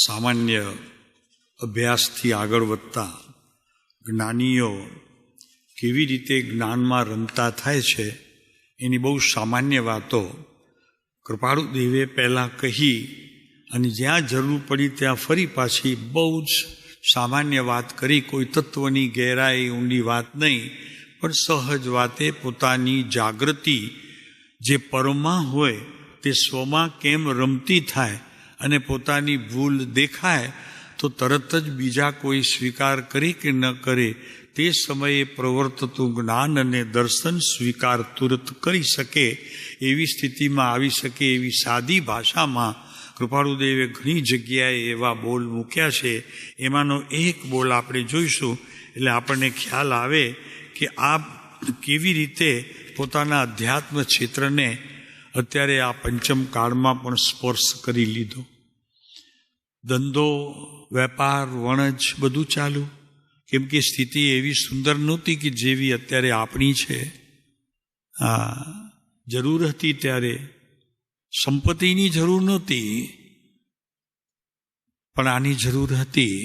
સામાન્ય અભ્યાસથી આગળ વધતા જ્ઞાનીઓ કેવી રીતે જ્ઞાનમાં રમતા થાય છે એની બહુ સામાન્ય વાતો કૃપાળુ દેવે પહેલાં કહી અને જ્યાં જરૂર પડી ત્યાં ફરી પાછી બહુ જ સામાન્ય વાત કરી. કોઈ તત્વની ગહેરાઈ ઊંડી વાત નહીં, પણ સહજ વાતે પોતાની જાગૃતિ જે પરમાં હોય તે સ્વમાં કેમ રમતી થાય અને પોતાની ભૂલ દેખાય તો તરત જ બીજા કોઈ સ્વીકાર કરે કે ન કરે તે સમયે પ્રવર્તતું જ્ઞાન અને દર્શન સ્વીકાર તુરત કરી શકે એવી સ્થિતિમાં આવી શકે એવી સાદી ભાષામાં કૃપાળુદેવે ઘણી જગ્યાએ એવા બોલ મૂક્યા છે. એમાંનો એક બોલ આપણે જોઈશું એટલે આપણને ખ્યાલ આવે કે આ કેવી રીતે પોતાના અધ્યાત્મ ક્ષેત્રને અત્યારે આ પંચમ કાળમાં પણ સ્પર્શ કરી લીધો. ધંધો, વેપાર, વણજ બધું ચાલુ, કેમ કે સ્થિતિ એવી સુંદર નહોતી કે જેવી અત્યારે આપણી છે. જરૂર હતી ત્યારે સંપત્તિની જરૂર નહોતી, પણ આની જરૂર હતી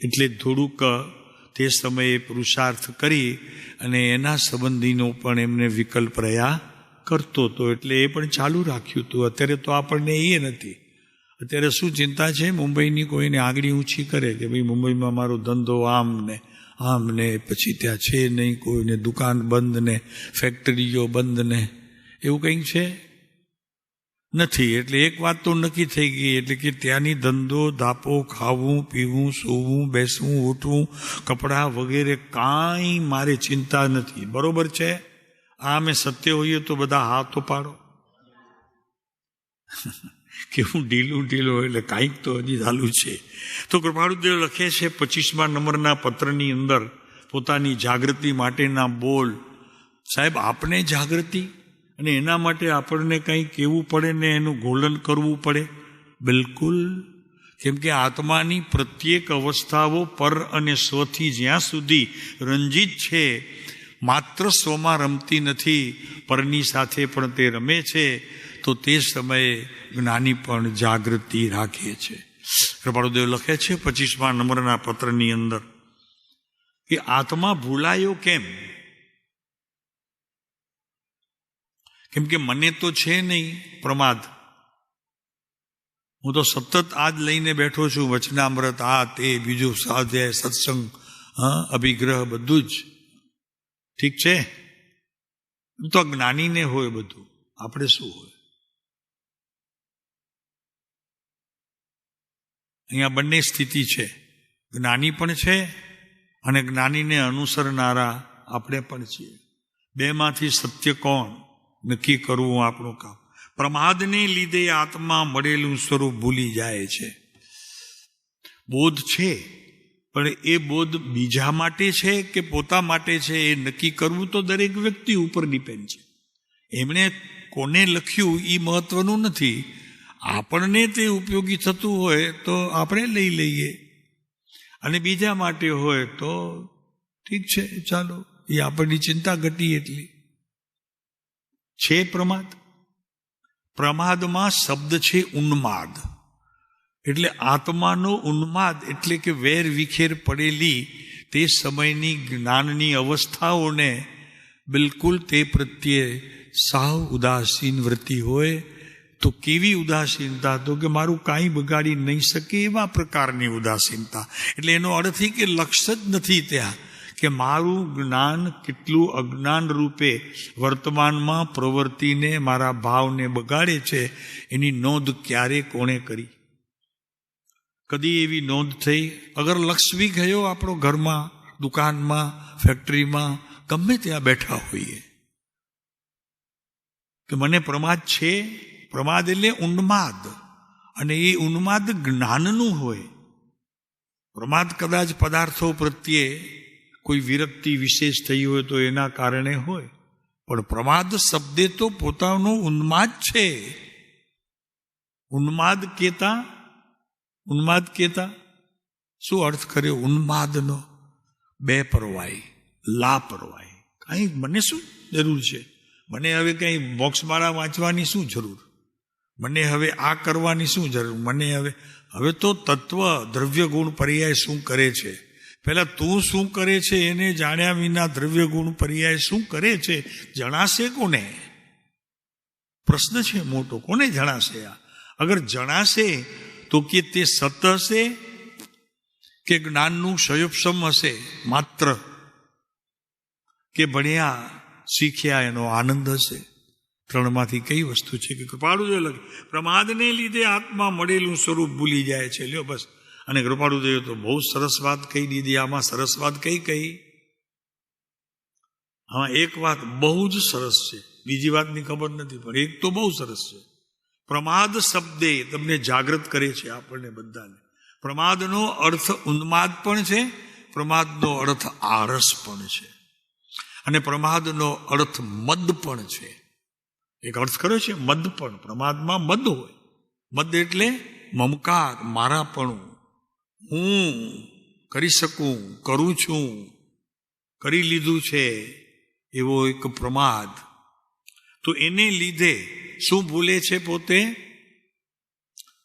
એટલે થોડુંક તે સમયે પુરુષાર્થ કરી અને એના સંબંધીનો પણ એમને વિકલ્પ રહ્યા કરતો હતો એટલે એ પણ ચાલુ રાખ્યું હતું. અત્યારે તો આપણને એ નથી. અત્યારે શું ચિંતા છે? મુંબઈની કોઈને આંગળી ઊંચી કરે કે ભાઈ મુંબઈમાં મારો ધંધો આમ ને પછી ત્યાં છે નહીં, કોઈને દુકાન બંધ ને ફેક્ટરીઓ બંધ ને એવું કંઈક છે નથી. એટલે એક વાત તો નક્કી થઈ ગઈ, એટલે કે ત્યાંની ધંધો ધાપો, ખાવું પીવું, સૂવું, બેસવું, ઉઠવું, કપડાં વગેરે કાંઈ મારે ચિંતા નથી. બરોબર છે? આ મેં સત્ય હોઈએ તો બધા હાથો પાડો કે હું ઢીલું એટલે કાંઈક તો હજી ચાલુ છે. તો કૃપાળુદેવ લખે છે 25મા નંબરના પત્રની અંદર પોતાની જાગૃતિ માટેના બોલ. સાહેબ, આપણે જાગૃતિ અને એના માટે આપણને કંઈ કહેવું પડે ને એનું ગોલન કરવું પડે? બિલકુલ. કેમ કે આત્માની પ્રત્યેક અવસ્થાઓ પર અને સ્વથી જ્યાં સુધી રંજિત છે, માત્ર સ્વમાં રમતી નથી, પરની સાથે પણ તે રમે છે, તો તે સમયે જ્ઞાની પણ જાગૃતિ રાખે છે. કૃપાળુદેવ લખે છે 25મા નંબરના પત્રની અંદર કે આત્મા ભૂલાયો કેમ? કેમ કે મને તો છે નહીં પ્રમાદ. હું તો સતત આ જ લઈને બેઠો છું, વચનામૃત, આ તે બીજું, સ્વાધ્યાય, સત્સંગ, અભિગ્રહ, બધું જ ઠીક છે. તો જ્ઞાનીને હોય બધું, આપણે શું હોય? અહીંયા બંને સ્થિતિ છે. જ્ઞાની પણ છે અને જ્ઞાનીને અનુસરનારા આપણે પણ છીએ. બેમાંથી સત્ય કોણ નક્કી કરવું આપણું કામ. પ્રમાદને લીધે આત્મા મળેલું સ્વરૂપ ભૂલી જાય છે. બોધ છે, પણ એ બોધ બીજા માટે છે કે પોતા માટે છે એ નક્કી કરવું તો દરેક વ્યક્તિ ઉપર ડિપેન્ડ છે. એમણે કોને લખ્યું એ મહત્વનું નથી. આપણને તે ઉપયોગી થતું હોય તો આપણે લઈ લઈએ, અને બીજા માટે હોય તો ઠીક છે, ચાલો, એ આપણની ચિંતા ઘટી એટલી છે. પ્રમાદમાં શબ્દ છે ઉન્માદ, એટલે આત્માનો ઉન્માદ એટલે કે વેર વિખેર પડેલી તે સમયની જ્ઞાનની અવસ્થાઓને બિલકુલ તે પ્રત્યે સાવ ઉદાસીન વૃત્તિ હોય. તો કેવી ઉદાસીનતા? તો કે મારું કાંઈ બગાડી નહીં શકે એવા પ્રકારની ઉદાસીનતા. એટલે એનો અર્થ એ કે લક્ષ્ય જ નથી ત્યાં કે મારું જ્ઞાન કેટલું અજ્ઞાન રૂપે વર્તમાનમાં પ્રવૃત્તિને, મારા ભાવને બગાડે છે, એની નોંધ ક્યારે કોણે કરી? કદી એવી નોંધ થઈ? અગર લક્ષ બી ગયો આપણો ઘરમાં, દુકાનમાં, ફેક્ટરીમાં, ગમે ત્યાં બેઠા હોઈએ કે મને પ્રમાદ છે. પ્રમાદ એટલે ઉન્માદ, અને એ ઉન્માદ જ્ઞાનનું હોય. પ્રમાદ કદાચ પદાર્થો પ્રત્યે કોઈ વિરક્તિ વિશેષ થઈ હોય તો એના કારણે હોય, પણ પ્રમાદ શબ્દે તો પોતાનો ઉન્માદ છે. ઉન્માદ કેતા શું અર્થ કર્યો ઉન્માદનો? બેપરવાહી, લાપરવાહી. કાંઈ મને શું જરૂર છે? મને હવે કંઈ મોક્ષમાળા વાંચવાની શું જરૂર? મને હવે આ કરવાની શું જરૂર, મને હવે તો તત્વ દ્રવ્ય ગુણ પર્યાય શું કરે છે, પહેલા તું શું કરે છે એને જાણ્યા વિના દ્રવ્ય ગુણ પર્યાય શું કરે છે જણાશે કોને? પ્રશ્ન છે મોટો, કોને જણાશે આ? અગર જણાશે તો કે તે સત હશે કે જ્ઞાનનું ક્ષયોપશમ હશે માત્ર, કે ભણ્યા શીખ્યા એનો આનંદ હશે? ત્રણમાંથી કઈ વસ્તુ છે? કે કૃપાળુદેવ લખે પ્રમાદને લીધે આત્મા મળેલું સ્વરૂપ ભૂલી જાય છે. લ્યો બસ. અને કૃપાળુદેવ તો બહુ સરસ વાત કહી દીધી. આમાં સરસ વાત કઈ? આમાં એક વાત બહુ જ સરસ છે, બીજી વાતની ખબર નથી, પણ એક તો બહુ સરસ છે. પ્રમાદ શબ્દે તમને જાગૃત કરે છે આપણને બધાને. પ્રમાદનો અર્થ ઉન્માદ પણ છે, પ્રમાદનો અર્થ આળસ પણ છે, અને પ્રમાદનો અર્થ મદ પણ છે. એક અર્થ કર્યો છે મદ પણ. પ્રમાદમાં મદ હોય. મદ એટલે મમકાર, મારાપણું, હું કરી શકું, કરું છું, કરી લીધું છે, એવો એક પ્રમાદ. તો એને લીધે શું ભૂલે છે પોતે?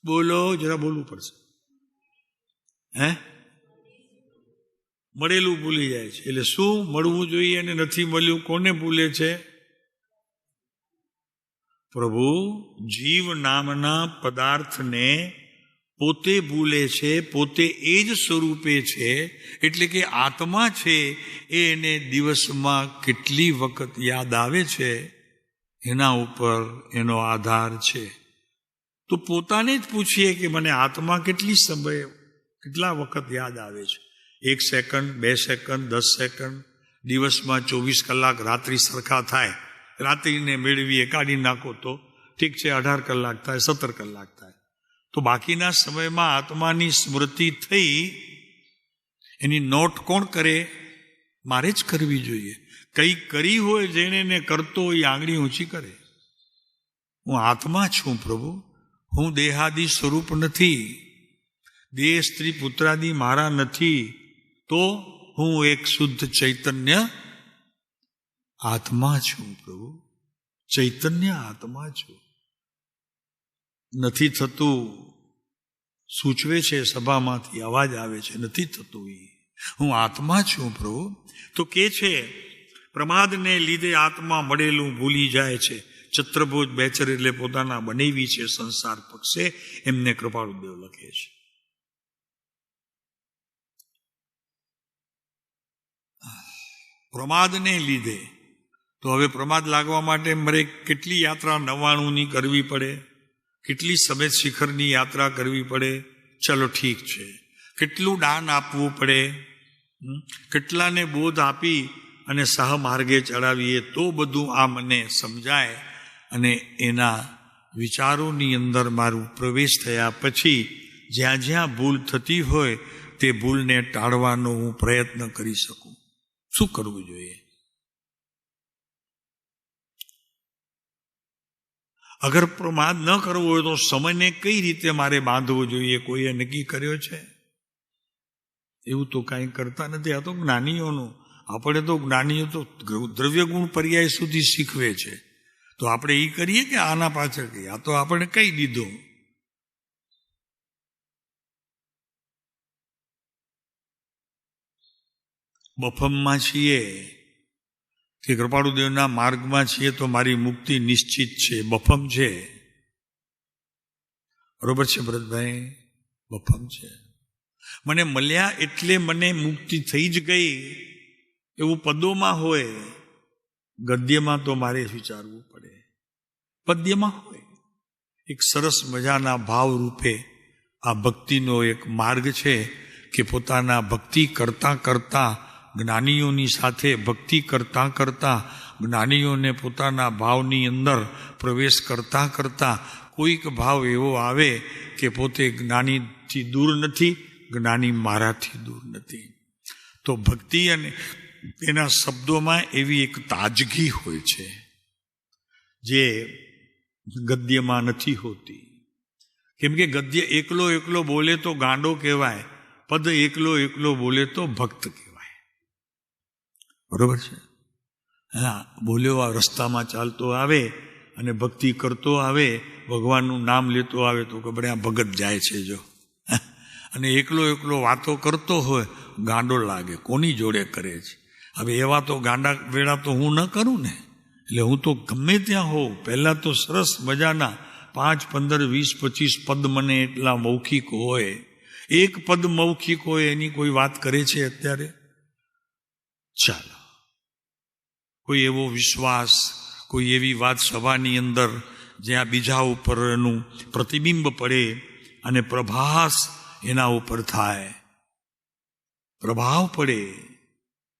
બોલો, જરા બોલવું પડશે. મળેલું ભૂલી જાય છે. એટલે શું મળવું જોઈએ અને નથી મળ્યું કોને ભૂલે છે? પ્રભુ જીવ નામના પદાર્થને પોતે ભૂલે છે, પોતે એ જ સ્વરૂપે છે. એટલે કે આત્મા છે એને દિવસમાં કેટલી વખત યાદ આવે છે એના ઉપર એનો આધાર છે. તો પોતાને જ પૂછીએ કે મને આત્મા કેટલા વખત યાદ આવે છે? 1 સેકન્ડ, 2 સેકન્ડ, 10 સેકન્ડ, દિવસમાં 24 કલાક રાત્રિ સરખા થાય, રાત્રિને મેળવીએ કાઢી નાખો તો ઠીક છે, 18 કલાક થાય, 17 કલાક થાય. તો બાકીના સમયમાં આત્માની સ્મૃતિ થઈ, એની નોટ કોણ કરે? મારે જ કરવી જોઈએ. કંઈ કરી હોય જેને કરતો હોય આંગળી ઊંચી કરે. હું આત્મા છું પ્રભુ, હું દેહાદી સ્વરૂપ નથી, દેહ સ્ત્રી પુત્રાદી મારા નથી. તો હું એક શુદ્ધ ચૈતન્ય આત્મા છું પ્રભુ, ચૈતન્ય આત્મા છું. નથી થતું સૂચવે છે, સભામાંથી અવાજ આવે છે, નથી થતું. હું આત્મા છું પ્રભુ. તો કે છે પ્રમાદને લીધે આત્મા મળેલું ભૂલી જાય છે. ચત્રભુજ બેચર એટલે પોતાના બનેવી છે સંસાર પક્ષે, એમને કૃપાળુદેવ લખે છે. પ્રમાદને લીધે. તો હવે પ્રમાદ લાગવા માટે મારે કેટલી યાત્રા 99ની કરવી પડે, કેટલી સમેત શિખરની યાત્રા કરવી પડે? ચલો ઠીક છે. કેટલું દાન આપવું પડે, કેટલાને બોધ આપી અને સહમાર્ગે ચડાવીએ તો બધું આ મને સમજાય. અને એના વિચારોની અંદર મારું પ્રવેશ થયા પછી જ્યાં જ્યાં ભૂલ થતી હોય તે ભૂલને ટાળવાનો હું પ્રયત્ન કરી શકું. શું કરવું જોઈએ? અગર પ્રમાદ ન કરવો હોય તો સમયને કઈ રીતે મારે બાંધવો જોઈએ? કોઈએ નક્કી કર્યો છે? એવું તો કાંઈ કરતા નથી. આ તો જ્ઞાનીઓનું. આપણે તો જ્ઞાનીઓ તો દ્રવ્ય ગુણ પર્યાય સુધી શીખવે છે. તો આપણે એ કરીએ કે આના પાછળ કહીએ? આ તો આપણે કહી દીધું. બફમમાં છીએ કે કૃપાળુદેવના માર્ગમાં છીએ તો મારી મુક્તિ નિશ્ચિત છે. બફમ છે, બરોબર છે ભરતભાઈ? બફમ છે. મને મળ્યા એટલે મને મુક્તિ થઈ જ ગઈ એવું પદોમાં હોય, ગદ્યમાં તો મારે વિચારવું પડે. પદ્યમાં હોય એક સરસ મજાના ભાવ રૂપે આ ભક્તિનો એક માર્ગ છે કે પોતાના ભક્તિ કરતા કરતા જ્ઞાનીઓની સાથે ભક્તિ કરતા કરતા જ્ઞાનીઓને પોતાના ભાવની અંદર પ્રવેશ કરતા કરતા કોઈક ભાવ એવો આવે કે પોતે જ્ઞાનીથી દૂર નથી, જ્ઞાની મારાથી દૂર નથી. તો ભક્તિ અને એના શબ્દોમાં એવી એક તાજગી હોય છે જે ગદ્યમાં નથી હોતી. કેમ કે ગદ્ય એકલો એકલો બોલે તો ગાંડો કહેવાય, પદ એકલો એકલો બોલે તો ભક્ત કહેવાય. બરોબર છે? હા, બોલ્યો આ રસ્તામાં ચાલતો આવે અને ભક્તિ કરતો આવે, ભગવાનનું નામ લેતો આવે તો કે આ ભગત જાય છે જો. અને એકલો એકલો વાતો કરતો હોય, ગાંડો લાગે, કોની જોડે કરે છે. હવે એવા તો ગાંડા વેળા તો હું ન કરું ને. એટલે હું તો ગમે ત્યાં હોઉં, પહેલાં તો સરસ મજાના 5, 15, 20, 25 પદ મને એટલા મૌખિક હોય. એક પદ મૌખિક હોય એની કોઈ વાત કરે છે અત્યારે? ચાલો, કોઈ એવો વિશ્વાસ, કોઈ એવી વાત સભાની અંદર જ્યાં બીજા ઉપર એનું પ્રતિબિંબ પડે અને પ્રભાસ એના ઉપર થાય, પ્રભાવ પડે,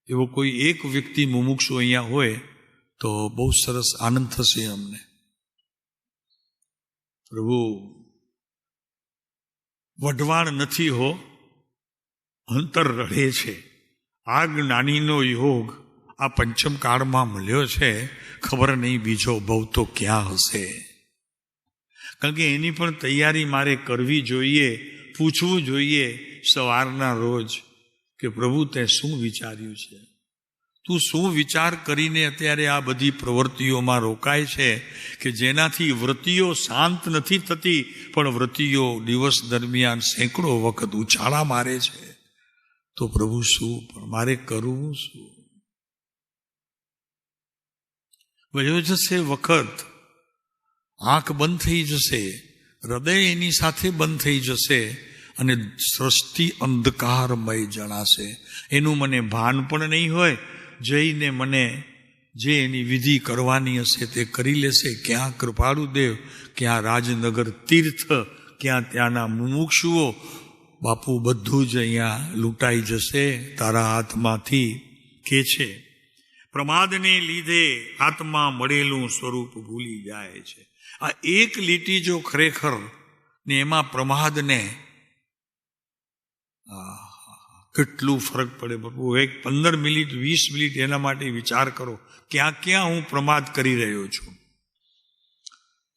એવો કોઈ એક વ્યક્તિ મુમુક્ષુ અહીંયા હોય તો બહુ સરસ આનંદ થશે અમને. પ્રભુ વઢવાણ નથી હો, અંતર રડે છે. આ જ્ઞાનીનો યોગ આ પંચમ કાળમાં મળ્યો છે, ખબર નહીં બીજો ભવ તો ક્યાં હશે. કારણ કે એની પણ તૈયારી મારે કરવી જોઈએ, પૂછવું જોઈએ સવારના રોજ કે પ્રભુ તે શું વિચાર્યું છે, તું શું વિચાર કરીને અત્યારે આ બધી પ્રવૃત્તિઓમાં રોકાય છે કે જેનાથી વૃત્તિઓ શાંત નથી થતી, પણ વૃત્તિઓ દિવસ દરમિયાન સેંકડો વખત ઉછાળા મારે છે. તો પ્રભુ શું, પણ મારે કરવું શું? વયો જશે વખત, આંખ બંધ થઈ જશે, હૃદય એની સાથે બંધ થઈ જશે અને સૃષ્ટિ અંધકારમય જણાશે. એનું મને ભાન પણ નહીં હોય. જઈને મને જે એની વિધિ કરવાની હશે તે કરી લેશે. ક્યાં કૃપાળુ દેવ, ક્યાં રાજનગર તીર્થ, ક્યાં ત્યાંના મુમુક્ષુઓ, બાપુ બધું જ અહીંયા લૂંટાઈ જશે તારા હાથમાંથી કે છે. પ્રમાદને લીધે આત્મા મળેલું સ્વરૂપ ભૂલી જાય છે. આ એક લીટી જો ખરેખર ને એમાં પ્રમાદને કેટલું ફરક પડે બાપુ. એક 15 મિનિટ 20 મિનિટ એના માટે વિચાર કરો, ક્યાં ક્યાં હું પ્રમાદ કરી રહ્યો છું.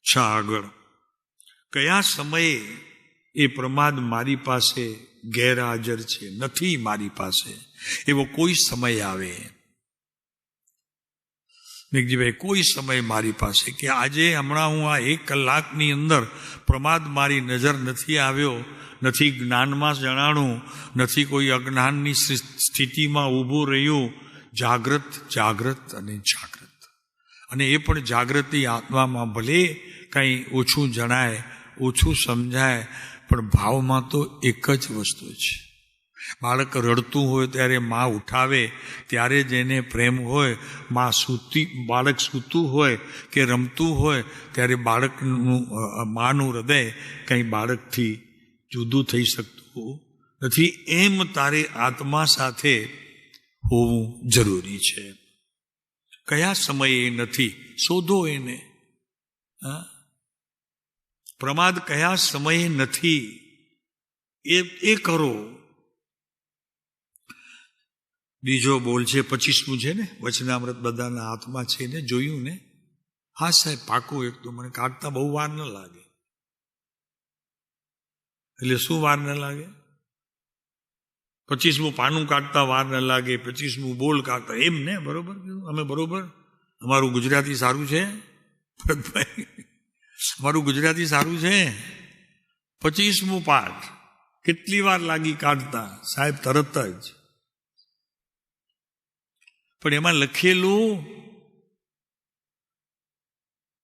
આગળ કયા સમયે એ પ્રમાદ મારી પાસે ગેરહાજર છે, નથી મારી પાસે, એવો કોઈ સમય આવે મેઘજીભાઈ, કોઈ સમય મારી પાસે કે આજે હમણાં હું આ 1 કલાકની અંદર પ્રમાદ મારી નજર નથી આવ્યો, નથી જ્ઞાનમાં જણાણું, નથી કોઈ અજ્ઞાનની સ્થિતિમાં ઊભું રહ્યું. જાગ્રત જાગ્રત અને જાગ્રત, અને એ પણ જાગૃતિ આત્મામાં ભલે કંઈ ઓછું જણાય, ઓછું સમજાય, પણ ભાવમાં તો એક જ વસ્તુ છે. બાળક રડતું હોય ત્યારે મા ઉઠાવે ત્યારે જ એને પ્રેમ હોય. બાળક સૂતું હોય કે રમતું હોય ત્યારે બાળકનું માનું હૃદય કંઈ બાળકથી જુદું થઈ શકતું નથી. એમ તારે આત્મા સાથે હોવું જરૂરી છે. કયા સમયે નથી શોધો એને. પ્રમાદ કયા સમયે નથી એ કરો. બીજો બોલ છે 25મું છે ને, વચનામૃત બધાના હાથમાં છે ને, જોયું ને? હા સાહેબ પાકું. એક તો મને કાઢતા બહુ વાર ન લાગે. એટલે શું વાર ન લાગે? 25મું પાનું કાઢતા વાર ન લાગે, 25મું બોલ કાઢતા, એમ ને? બરોબર કીધું અમે? બરોબર. અમારું ગુજરાતી સારું છે ભરતભાઈ, અમારું ગુજરાતી સારું છે. 25મું પાઠ કેટલી વાર લાગી કાઢતા સાહેબ? તરત જ. પણ એમાં લખેલું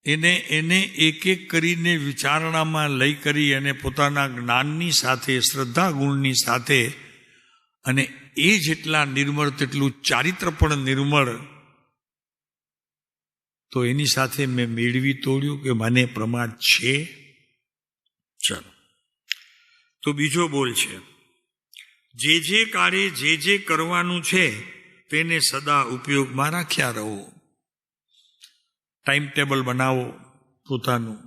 એને એક એક કરીને વિચારણામાં લઈ કરી અને પોતાના જ્ઞાનની સાથે, શ્રદ્ધા ગુણની સાથે, અને એ જેટલા નિર્મળ તેટલું ચારિત્ર પણ નિર્મળ. તો એની સાથે મેં મેળવી તોડ્યું કે મને પ્રમાદ છે. ચલો, તો બીજો બોલ છે, જે કાળે જે કરવાનું છે તેને સદા ઉપયોગમાં રાખ્યા રહો. ટાઈમ ટેબલ બનાવો પોતાનું.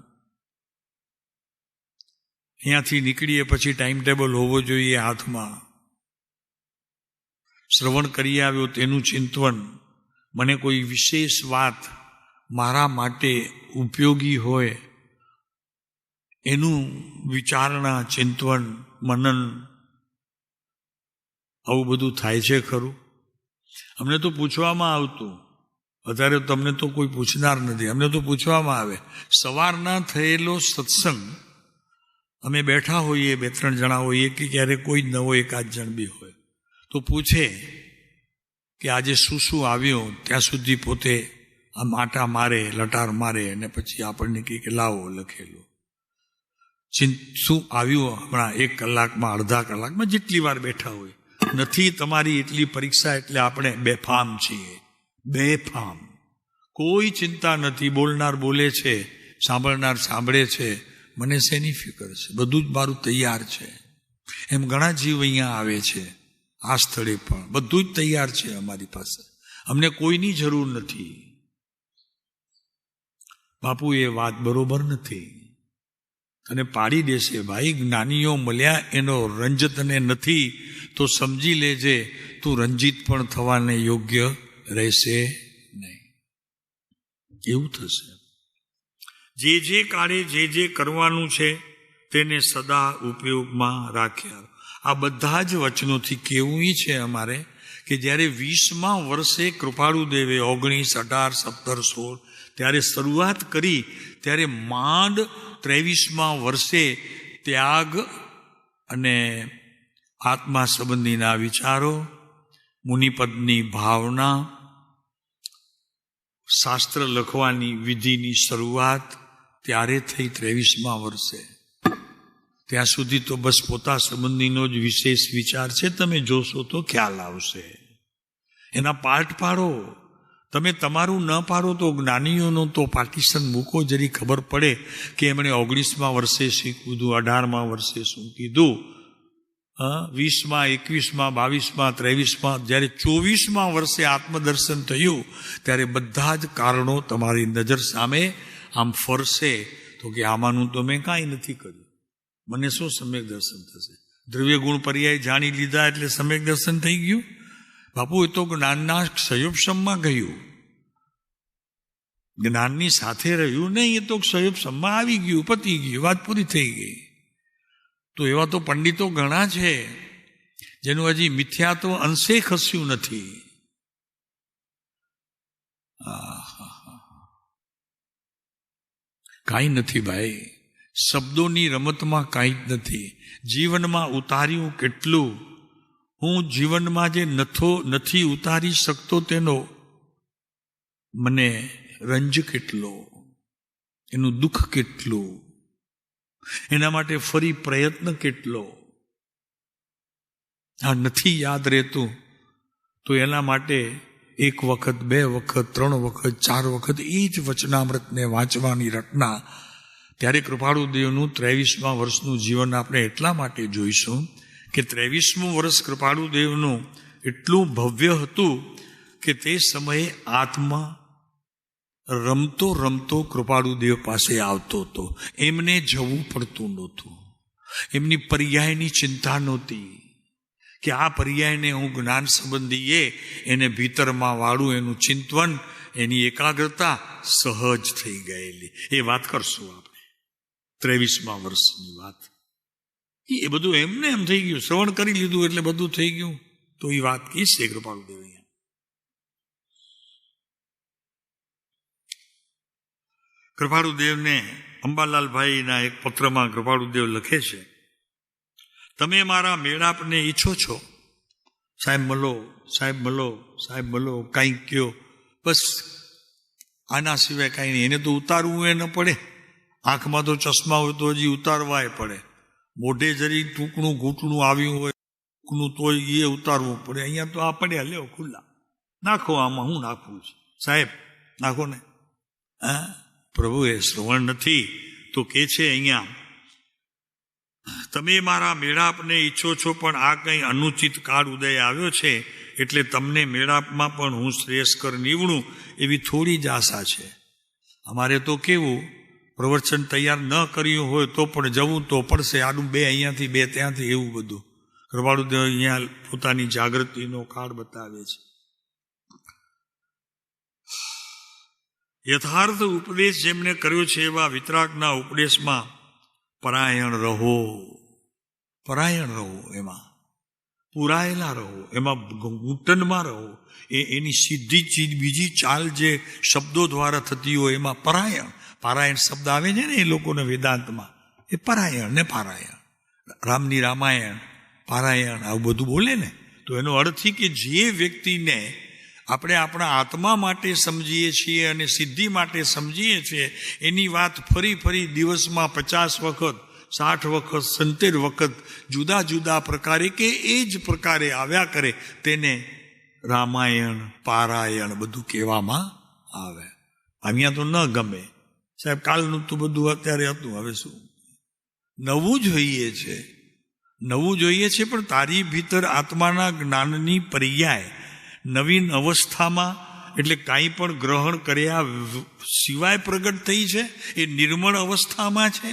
અહીંયાથી નીકળીએ પછી ટાઈમ ટેબલ હોવો જોઈએ હાથમાં. શ્રવણ કરી આવ્યો તેનું ચિંતન, મને કોઈ વિશેષ વાત મારા માટે ઉપયોગી હોય એનું વિચારણા, ચિંતન, મનન, આવું બધું થાય છે ખરું? અમને તો પૂછવામાં આવતું, અત્યારે તમને તો કોઈ પૂછનાર નથી, અમને તો પૂછવામાં આવે. સવારના થયેલો સત્સંગ અમે બેઠા હોઈએ, 2-3 જણા હોઈએ કે ક્યારેક કોઈ જ ન હોય, 1-8 જણ બી હોય, તો પૂછે કે આજે શું શું આવ્યું, ત્યાં સુધી પોતે આ માટા મારે, લટાર મારે, અને પછી આપણને કહે કે લાવો લખેલું શું આવ્યું હમણાં 1 કલાકમાં, અડધા કલાકમાં, જેટલી વાર બેઠા હોય. નથી તમારી એટલી પરીક્ષા એટલે આપણે બેફામ છીએ, બેફામ. કોઈ ચિંતા નથી. બોલનાર બોલે છે, સાંભળનાર સાંભળે છે, મને શેની ફિકર છે, બધું જ મારું તૈયાર છે. એમ ઘણા જીવ અહીંયા આવે છે, આ સ્થળે પણ બધું જ તૈયાર છે અમારી પાસે, અમને કોઈની જરૂર નથી. બાપુ એ વાત બરોબર નથી. અને પાડી દેશે, ભાઈ જ્ઞાનીઓ મળ્યા એનો રંજ તને નથી તો સમજી લેજે તું રંજિત પણ થવાને યોગ્ય રહેશે નહીં. એવું થશે. જે કાળે જે કરવાનું છે તેને સદા ઉપયોગમાં રાખ્યા. આ બધા જ વચનોથી કેવું છે અમારે કે જ્યારે 20મા વર્ષે કૃપાળુ દેવે 19, 18, 17, 16 ત્યારે શરૂઆત કરી, ત્યારે માંડ 23મા વર્ષે ત્યાગ અને આત્મા સંબંધીના વિચારો, મુનિપદની ભાવના, શાસ્ત્ર લખવાની વિધિની શરૂઆત ત્યારે થઈ 23મા વર્ષે. ત્યાં સુધી તો બસ પોતા સંબંધીનો જ વિશેષ વિચાર છે. તમે જોશો તો ખ્યાલ આવશે. એના પાર્ટ પાડો. તમે તમારું ન પાડો તો જ્ઞાનીઓનો તો પાર્ટીશન મૂકો, જરી ખબર પડે કે એમણે 19મા વર્ષે શું કીધું, 18મા વર્ષે શું કીધું, 20મા, 21મા, 22મા, 23મા, જ્યારે 24મા વર્ષે આત્મદર્શન થયું ત્યારે બધા જ કારણો તમારી નજર સામે આમ ફરશે. તો કે આમાંનું તો મેં કાંઈ નથી કર્યું, મને શું સમ્યક દર્શન થશે? દ્રવ્ય ગુણ પર્યાય જાણી લીધા એટલે સમ્યક દર્શન થઈ ગયું? બાપુ એ તો જ્ઞાનના ક્ષયોપશમમાં ગયું, જ્ઞાનની સાથે રહ્યું નહીં. એ તો ક્ષયોપશમમાં આવી ગયું, પતી ગયું, વાત પૂરી થઈ ગઈ. તો એવા તો પંડિતો ઘણા છે જેનું હજી મિથ્યા તો અંશે ખસ્યું નથી. કાંઈ નથી ભાઈ, શબ્દોની રમતમાં કાંઈ જ નથી. જીવનમાં ઉતાર્યું કેટલું, હું જીવનમાં જે નથી ઉતારી શકતો તેનો મને રંજ કેટલો, એનું દુઃખ કેટલું, એના માટે ફરી પ્રયત્ન કેટલો. આ નથી યાદ રહેતું તો એના માટે 1 વખત, 2 વખત, 3 વખત, 4 વખત એ જ વચનામૃતને વાંચવાની રટના. ત્યારે કૃપાળુ દેવનું 23મા વર્ષનું જીવન આપણે એટલા માટે જોઈશું કે 23મું વર્ષ કૃપાળુ દેવનું એટલું ભવ્ય હતું કે તે સમયે આત્મા રમતો રમતો કૃપાળુ દેવ પાસે આવતો હતો. એમને જવું પડતું નહોતું, એમની પર્યાયની ચિંતા નહોતી કે આ પર્યાયને હું જ્ઞાન સંબંધીએ એને ભીતરમાં વાળું. એનું ચિંતન, એની એકાગ્રતા સહજ થઈ ગયેલી. એ વાત કરશું આપણે 23મા વર્ષની વાત. એ બધું એમને એમ થઈ ગયું, શ્રવણ કરી લીધું એટલે બધું થઈ ગયું. તો એ વાત કી છે કૃપાળુ દેવ? કૃપાળુ દેવને અંબાલાલભાઈના એક પત્રમાં કૃપાળુ દેવ લખે છે, તમે મારા મેળાપને ઈચ્છો છો, સાહેબ મળો, સાહેબ મળો, સાહેબ મળો, કાંઈક કયો, બસ આના સિવાય કાંઈ નહીં. એને તો ઉતારવું એ ન પડે, આંખમાં તો ચશ્મા હોય તો હજી ઉતારવાય પડે, મોઢે જરી ટૂંકણું ઘૂંટણું આવ્યું હોય તો એ ઉતારવું પડે. અહીંયા તો આ પડ્યા લ્યો ખુલ્લા, નાખો આમાં, હું નાખવું છે સાહેબ, નાખો ને. હા, પ્રભુ એ શ્રવણ નથી તો કે છે અહીંયા, તમે મારા મેળાપને ઈચ્છો છો પણ આ કંઈ અનુચિત કાળ ઉદય આવ્યો છે એટલે તમને મેળાપમાં પણ હું શ્રેયસ્કર નીવડું એવી થોડી જ આશા છે. અમારે તો કેવું, પ્રવચન તૈયાર ન કર્યું હોય તો પણ જવું તો પડશે, આડું 2 અહીંયાથી 2 ત્યાંથી, એવું બધું. કૃપાળુ દેવ અહીંયા પોતાની જાગૃતિનો કાળ બતાવે છે. યથાર્થ ઉપદેશ જેમને કર્યો છે એવા વિતરાગના ઉપદેશમાં પરાયણ રહો, પરાયણ રહો. એમાં પુરાયેલા રહો, એમાં ઘૂંટણમાં રહો. એની સીધી ચીજ બીજી ચાલ જે શબ્દો દ્વારા થતી હોય એમાં પારાયણ શબ્દ આવે છે ને એ લોકોને વેદાંતમાં, એ પરાયણ ને પારાયણ, રામની રામાયણ પારાયણ આવું બધું બોલે ને, તો એનો અર્થ એ કે જે વ્યક્તિને આપણે આપણા આત્મા માટે સમજીએ છીએ અને સિદ્ધિ માટે સમજીએ છીએ એની વાત ફરી ફરી દિવસમાં 50 વખત 60 વખત 70 વખત જુદા જુદા પ્રકારે કે એ જ પ્રકારે આવ્યા કરે તેને રામાયણ પારાયણ બધું કહેવામાં આવે. અહીંયા તો ન ગમે સાહેબ, કાલનું તો બધું અત્યારે હતું, હવે શું નવું જોઈએ છે, નવું જોઈએ છે. પણ તારી ભીતર આત્માના જ્ઞાનની પર્યાય નવીન અવસ્થામાં, એટલે કાંઈ પણ ગ્રહણ કર્યા સિવાય પ્રગટ થઈ છે, એ નિર્મળ અવસ્થામાં છે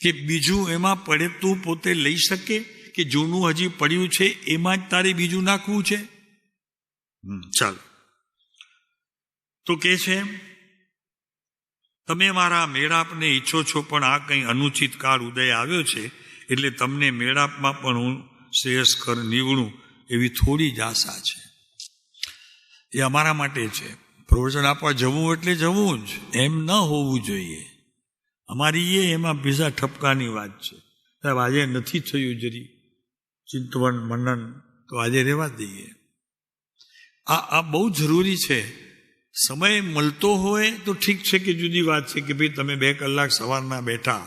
કે બીજું એમાં પડે તું પોતે લઈ શકે, કે જૂનું હજી પડ્યું છે એમાં જ તારે બીજું નાખવું છે. ચાલો, તો કે છે તમે મારા મેળાપને ઈચ્છો છો, પણ આ કંઈ અનુચિત કાળ ઉદય આવ્યો છે એટલે તમને મેળાપમાં પણ હું શ્રેયસ્કર નીવડું એવી થોડી જ આશા છે. એ અમારા માટે છે. પ્રવચન આપવા જવું એટલે જવું જ, એમ ન હોવું જોઈએ. અમારી એમાં બીજા ઠપકાની વાત છે. સાહેબ આજે નથી થયું જરી ચિંતવન મનન, તો આજે રહેવા દઈએ. આ બહુ જરૂરી છે. સમય મળતો હોય તો ઠીક છે કે જુદી વાત છે કે ભાઈ તમે 2 કલાક સવારના બેઠા,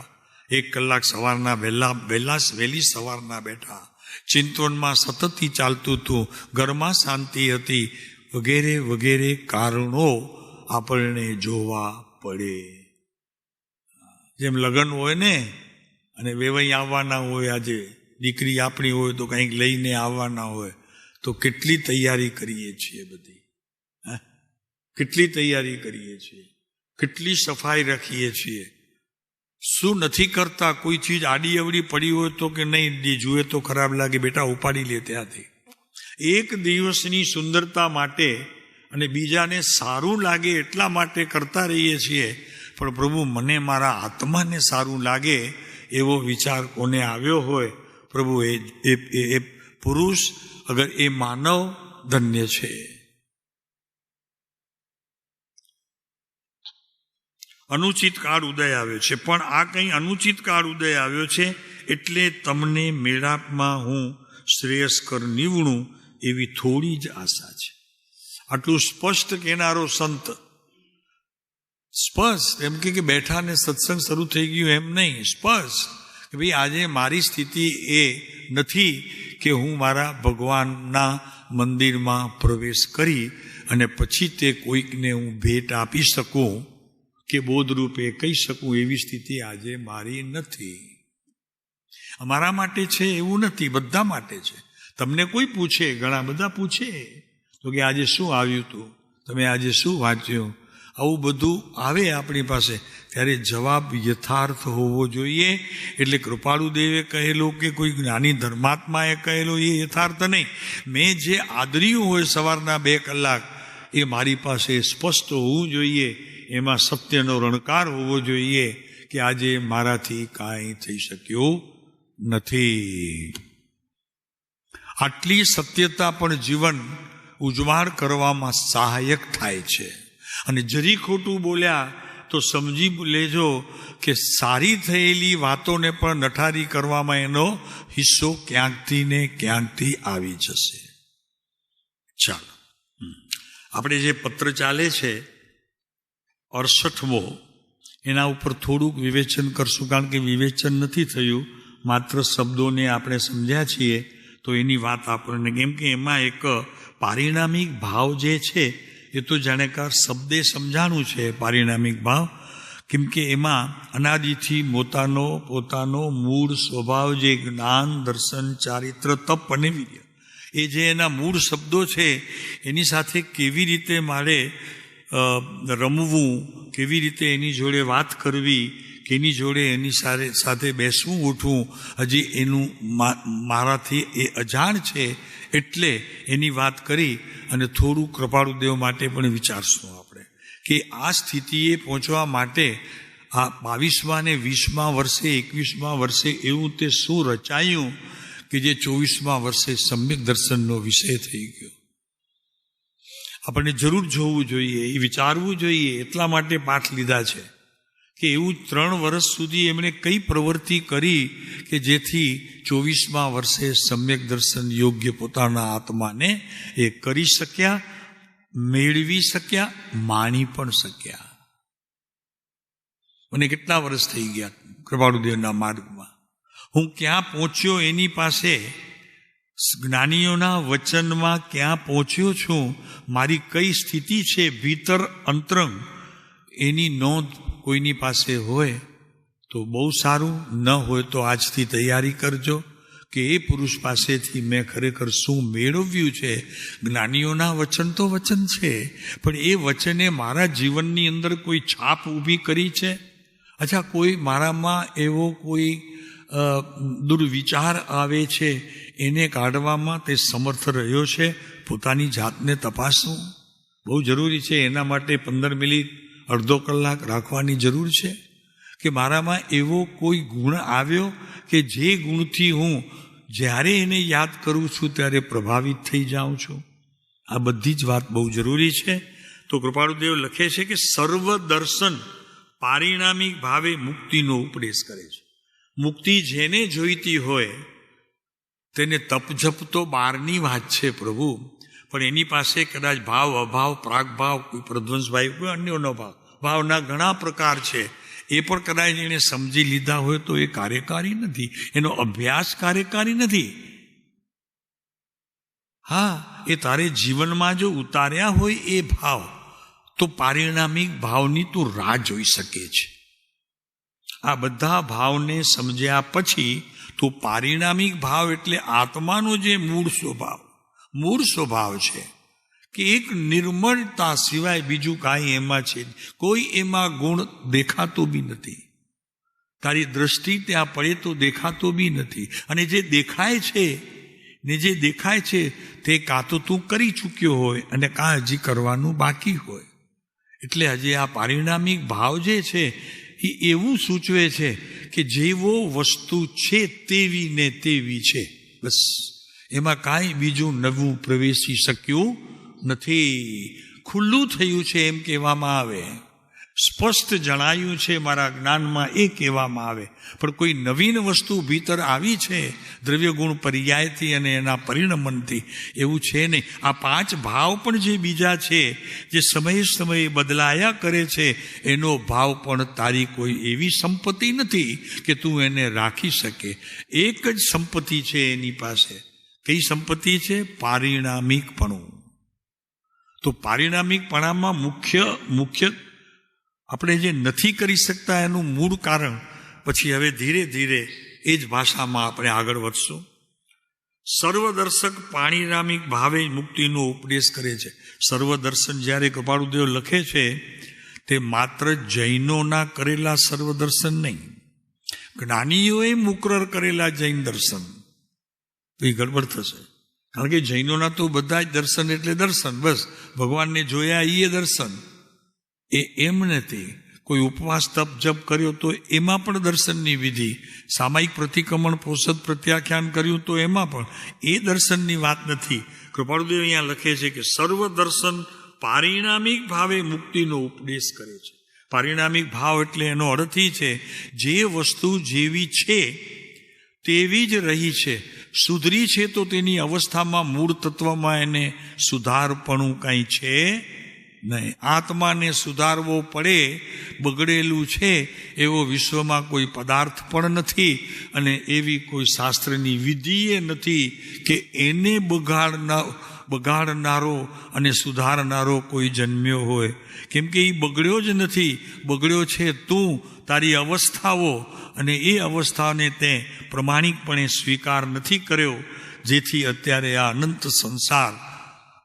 1 કલાક સવારના વહેલી સવારના બેઠા, ચિંતવનમાં સતત ચાલતું હતું, ઘરમાં શાંતિ હતી, વગેરે વગેરે કારણો આપણને જોવા પડે. જેમ લગ્ન હોય ને અને વેવાઈ આવવાના હોય, આજે દીકરી આપણી હોય તો કંઈક લઈને આવવાના હોય, તો કેટલી તૈયારી કરીએ છીએ, બધી કેટલી તૈયારી કરીએ છીએ, કેટલી સફાઈ રાખીએ છીએ. શું નથી કરતા? કોઈ ચીજ આડી અવડી પડી હોય તો કે નહીં, જુએ તો ખરાબ લાગે, બેટા ઉપાડી લે ત્યાંથી. એક દિવસની સુંદરતા માટે અને બીજાને સારું લાગે એટલા માટે કરતા રહીએ છીએ. પણ પ્રભુ મને મારા આત્માને સારું લાગે એવો વિચાર કોને આવ્યો હોય, પ્રભુ એ પુરુષ અગર એ માનવ ધન્ય છે. અનુચિત કાળ ઉદય આવ્યો છે, પણ આ કંઈ અનુચિત કાળ ઉદય આવ્યો છે એટલે તમને મેળાપમાં હું શ્રેયસ્કર નીવડું એવી થોડી જ આશા છે. આટલું સ્પષ્ટ કહેનારો સંત, સ્પષ્ટ એમ કે બેઠા ને સત્સંગ શરૂ થઈ ગયું એમ નહીં, સ્પષ્ટ કે ભાઈ આજે મારી સ્થિતિ એ નથી કે હું મારા ભગવાનના મંદિરમાં પ્રવેશ કરી અને પછી તે કોઈકને હું ભેટ આપી શકું કે બોધરૂપે કહી શકું, એવી સ્થિતિ આજે મારી નથી. અમારા માટે છે એવું નથી, બધા માટે છે. તમને કોઈ પૂછે, ઘણા બધા પૂછે તો કે આજે શું આવ્યું હતું, તમે આજે શું વાંચ્યું, આવું બધું આવે આપણી પાસે, ત્યારે જવાબ યથાર્થ હોવો જોઈએ. એટલે કૃપાળુદેવે કહેલો કે કોઈ જ્ઞાની ધર્માત્માએ કહેલો એ યથાર્થ નહીં. મેં જે આદર્યું હોય સવારના 2 કલાક એ મારી પાસે સ્પષ્ટ હોવું જોઈએ, એમાં સત્યનો રણકાર હોવો જોઈએ કે આજે મારાથી કાંઈ થઈ શક્યું નથી. આટલી સત્યતા પણ જીવન ઉજ્વાળ કરવામાં સહાયક થાય છે. અને જરી ખોટું બોલ્યા તો સમજી લેજો કે સારી થયેલી વાતોને પણ નઠારી કરવામાં એનો હિસ્સો ક્યાંકથી ને ક્યાંકથી આવી જશે. ચાલો, આપણે જે પત્ર ચાલે છે 68મો, એના ઉપર થોડુંક વિવેચન કરશું, કારણ કે વિવેચન નથી થયું, માત્ર શબ્દોને આપણે સમજ્યા છીએ. તો એની વાત આપણને, કેમ કે એમાં એક પારિણામિક ભાવ જે છે એ તો જાણેકાર શબ્દે સમજાણું છે પારિણામિક ભાવ, કેમ કે એમાં અનાદિથી પોતાનો મૂળ સ્વભાવ જે જ્ઞાન, દર્શન, ચારિત્ર, તપ અને વીર્ય, એ જે એના મૂળ શબ્દો છે એની સાથે કેવી રીતે મારે રમવું, કેવી રીતે એની જોડે વાત કરવી, કે એની જોડે એની સાથે બેસવું ઉઠવું, હજી એનું મારાથી એ અજાણ છે, એટલે એની વાત કરી અને થોડું કૃપાળુદેવ માટે પણ વિચારશું આપણે કે આ સ્થિતિએ પહોંચવા માટે આ 22મા ને 20મા વર્ષે 21મા વર્ષે એવું તે શું રચાયું કે જે 24મા વર્ષે સમ્યક દર્શનનો વિષય થઈ ગયો. આપણને જરૂર જોવું જોઈએ, એ વિચારવું જોઈએ. એટલા માટે પાઠ લીધા છે કે એવું 3 વર્ષ સુધી એમણે કઈ પ્રવૃત્તિ કરી કે જેથી 24મા વર્ષે સમ્યક દર્શન યોગ્ય પોતાના આત્માને એ કરી શક્યા, મેળવી શક્યા, માણી પણ શક્યા. મને કેટલા વર્ષ થઈ ગયા કૃપાળુદેવના માર્ગમાં. હું ક્યાં પહોંચ્યો એની પાસે, જ્ઞાનીઓના વચનમાં ક્યાં પહોંચ્યો છું, મારી કઈ સ્થિતિ છે ભીતર અંતરંગ, એની નોંધ કોઈની પાસે હોય તો બહુ સારું. ન હોય તો આજથી તૈયારી કરજો કે એ પુરુષ પાસેથી મેં ખરેખર શું મેળવ્યું છે. જ્ઞાનીઓના વચન તો વચન છે, પણ એ વચને મારા જીવનની અંદર કોઈ છાપ ઊભી કરી છે. અચ્છા, કોઈ મારામાં એવો કોઈ દુર્વિચાર આવે છે, એને કાઢવામાં તે સમર્થ રહ્યો છે. પોતાની જાતને તપાસવું બહુ જરૂરી છે. એના માટે 15 મિનિટ, અડધો કલાક રાખવાની જરૂર છે કે મારામાં એવો કોઈ ગુણ આવ્યો કે જે ગુણથી હું જ્યારે એને યાદ કરું છું ત્યારે પ્રભાવિત થઈ જાઉં છું. આ બધી જ વાત બહુ જરૂરી છે. તો કૃપાળુદેવ લખે છે કે સર્વ દર્શન પારિણામિક ભાવે મુક્તિનો ઉપદેશ કરે છે. મુક્તિ જેને જોઈતી હોય તેને તપજપ તો બહારની વાત છે પ્રભુ, પણ એની પાસે કદાચ ભાવ, અભાવ, પ્રાગભાવ, કોઈ પ્રધ્વંસભાઈ, કોઈ અન્યનો ભાવ, ભાવના ઘણા પ્રકાર છે. એ પણ કદાચ એને સમજી લીધા હોય તો એ કાર્યકારી નથી, એનો અભ્યાસ કાર્યકારી નથી. હા, એ તારે જીવનમાં જો ઉતાર્યા હોય એ ભાવ, તો પારિણામિક ભાવની તું રાહ જોઈ શકે છે. આ બધા ભાવને સમજ્યા પછી તો પારિણામિક ભાવ એટલે આત્માનો જે મૂળ સ્વભાવ છે કે એક નિર્મળતા સિવાય બીજું કાંઈ એમાં છે, કોઈ એમાં ગુણ દેખાતો બી નથી. તારી દ્રષ્ટિ ત્યાં પડે તો દેખાતો બી નથી. અને જે દેખાય છે તે કાં તો તું કરી ચૂક્યો હોય અને કાં હજી કરવાનું બાકી હોય. એટલે હજી આ પારિણામિક ભાવ જે છે એ એવું સૂચવે છે કે જેવો વસ્તુ છે તેવી ને તેવી છે, બસ. એમાં કાંઈ બીજું નવું પ્રવેશી શક્યું નથી. ખુલ્લું થયું છે એમ કહેવામાં આવે, સ્પષ્ટ જણાયું છે મારા જ્ઞાનમાં એ કહેવામાં આવે. પણ કોઈ નવીન વસ્તુ ભીતર આવી છે દ્રવ્ય ગુણ પર્યાયથી અને એના પરિણમનથી, એવું છે નહીં. આ 5 ભાવ પણ જે બીજા છે, જે સમયે સમયે બદલાયા કરે છે, એનો ભાવ પણ તારી કોઈ એવી સંપત્તિ નથી કે તું એને રાખી શકે. એક જ સંપત્તિ છે એની પાસે. કઈ સંપત્તિ છે? પારિણામિકપણું. તો પારિણામિકપણામાં મુખ્ય આપણે જે નથી કરી શકતા એનું મૂળ કારણ, પછી હવે ધીરે ધીરે એ જ ભાષામાં આપણે આગળ વધશું. સર્વદર્શક પારિણામિક ભાવે મુક્તિનો ઉપદેશ કરે છે. સર્વદર્શન જ્યારે કૃપાળુદેવ લખે છે તે માત્ર જૈનોના કરેલા સર્વદર્શન નહીં, જ્ઞાનીઓએ મુકરર કરેલા જૈન દર્શન. એ ગડબડ થશે, કારણ કે જૈનોના તો બધા જ દર્શન એટલે દર્શન, બસ ભગવાનને જોયા એ દર્શન. એમ નથી. કોઈ ઉપવાસ તપ જપ કર્યો તો એમાં પણ દર્શનની વિધિ, સામાયિક પ્રતિક્રમણ પોષદ પ્રત્યાખ્યાન કર્યું તો એમાં પણ એ દર્શનની વાત નથી. કૃપાળુદેવ અહીંયા લખે છે કે સર્વ દર્શન પારિણામિક ભાવે મુક્તિનો ઉપદેશ કરે છે. પારિણામિક ભાવ એટલે એનો અર્થ એ છે જે વસ્તુ જેવી છે તેવી જ રહી છે. સુધરી છે તો તેની અવસ્થામાં મૂળ તત્વમાં એને સુધારપણું કાંઈ છે નહીં. આત્માને સુધારવો પડે, બગડેલું છે એવો વિશ્વમાં કોઈ પદાર્થ પણ નથી, અને એવી કોઈ શાસ્ત્રની વિધિએ નથી કે એને બગાડનારો અને સુધારનારો કોઈ જન્મ્યો હોય. કેમ કે એ બગડ્યો જ નથી, બગડ્યો છે તું, તારી અવસ્થાઓ, અને એ અવસ્થાને તે પ્રમાણિકપણે સ્વીકાર નથી કર્યો, જેથી અત્યારે આ અનંત સંસાર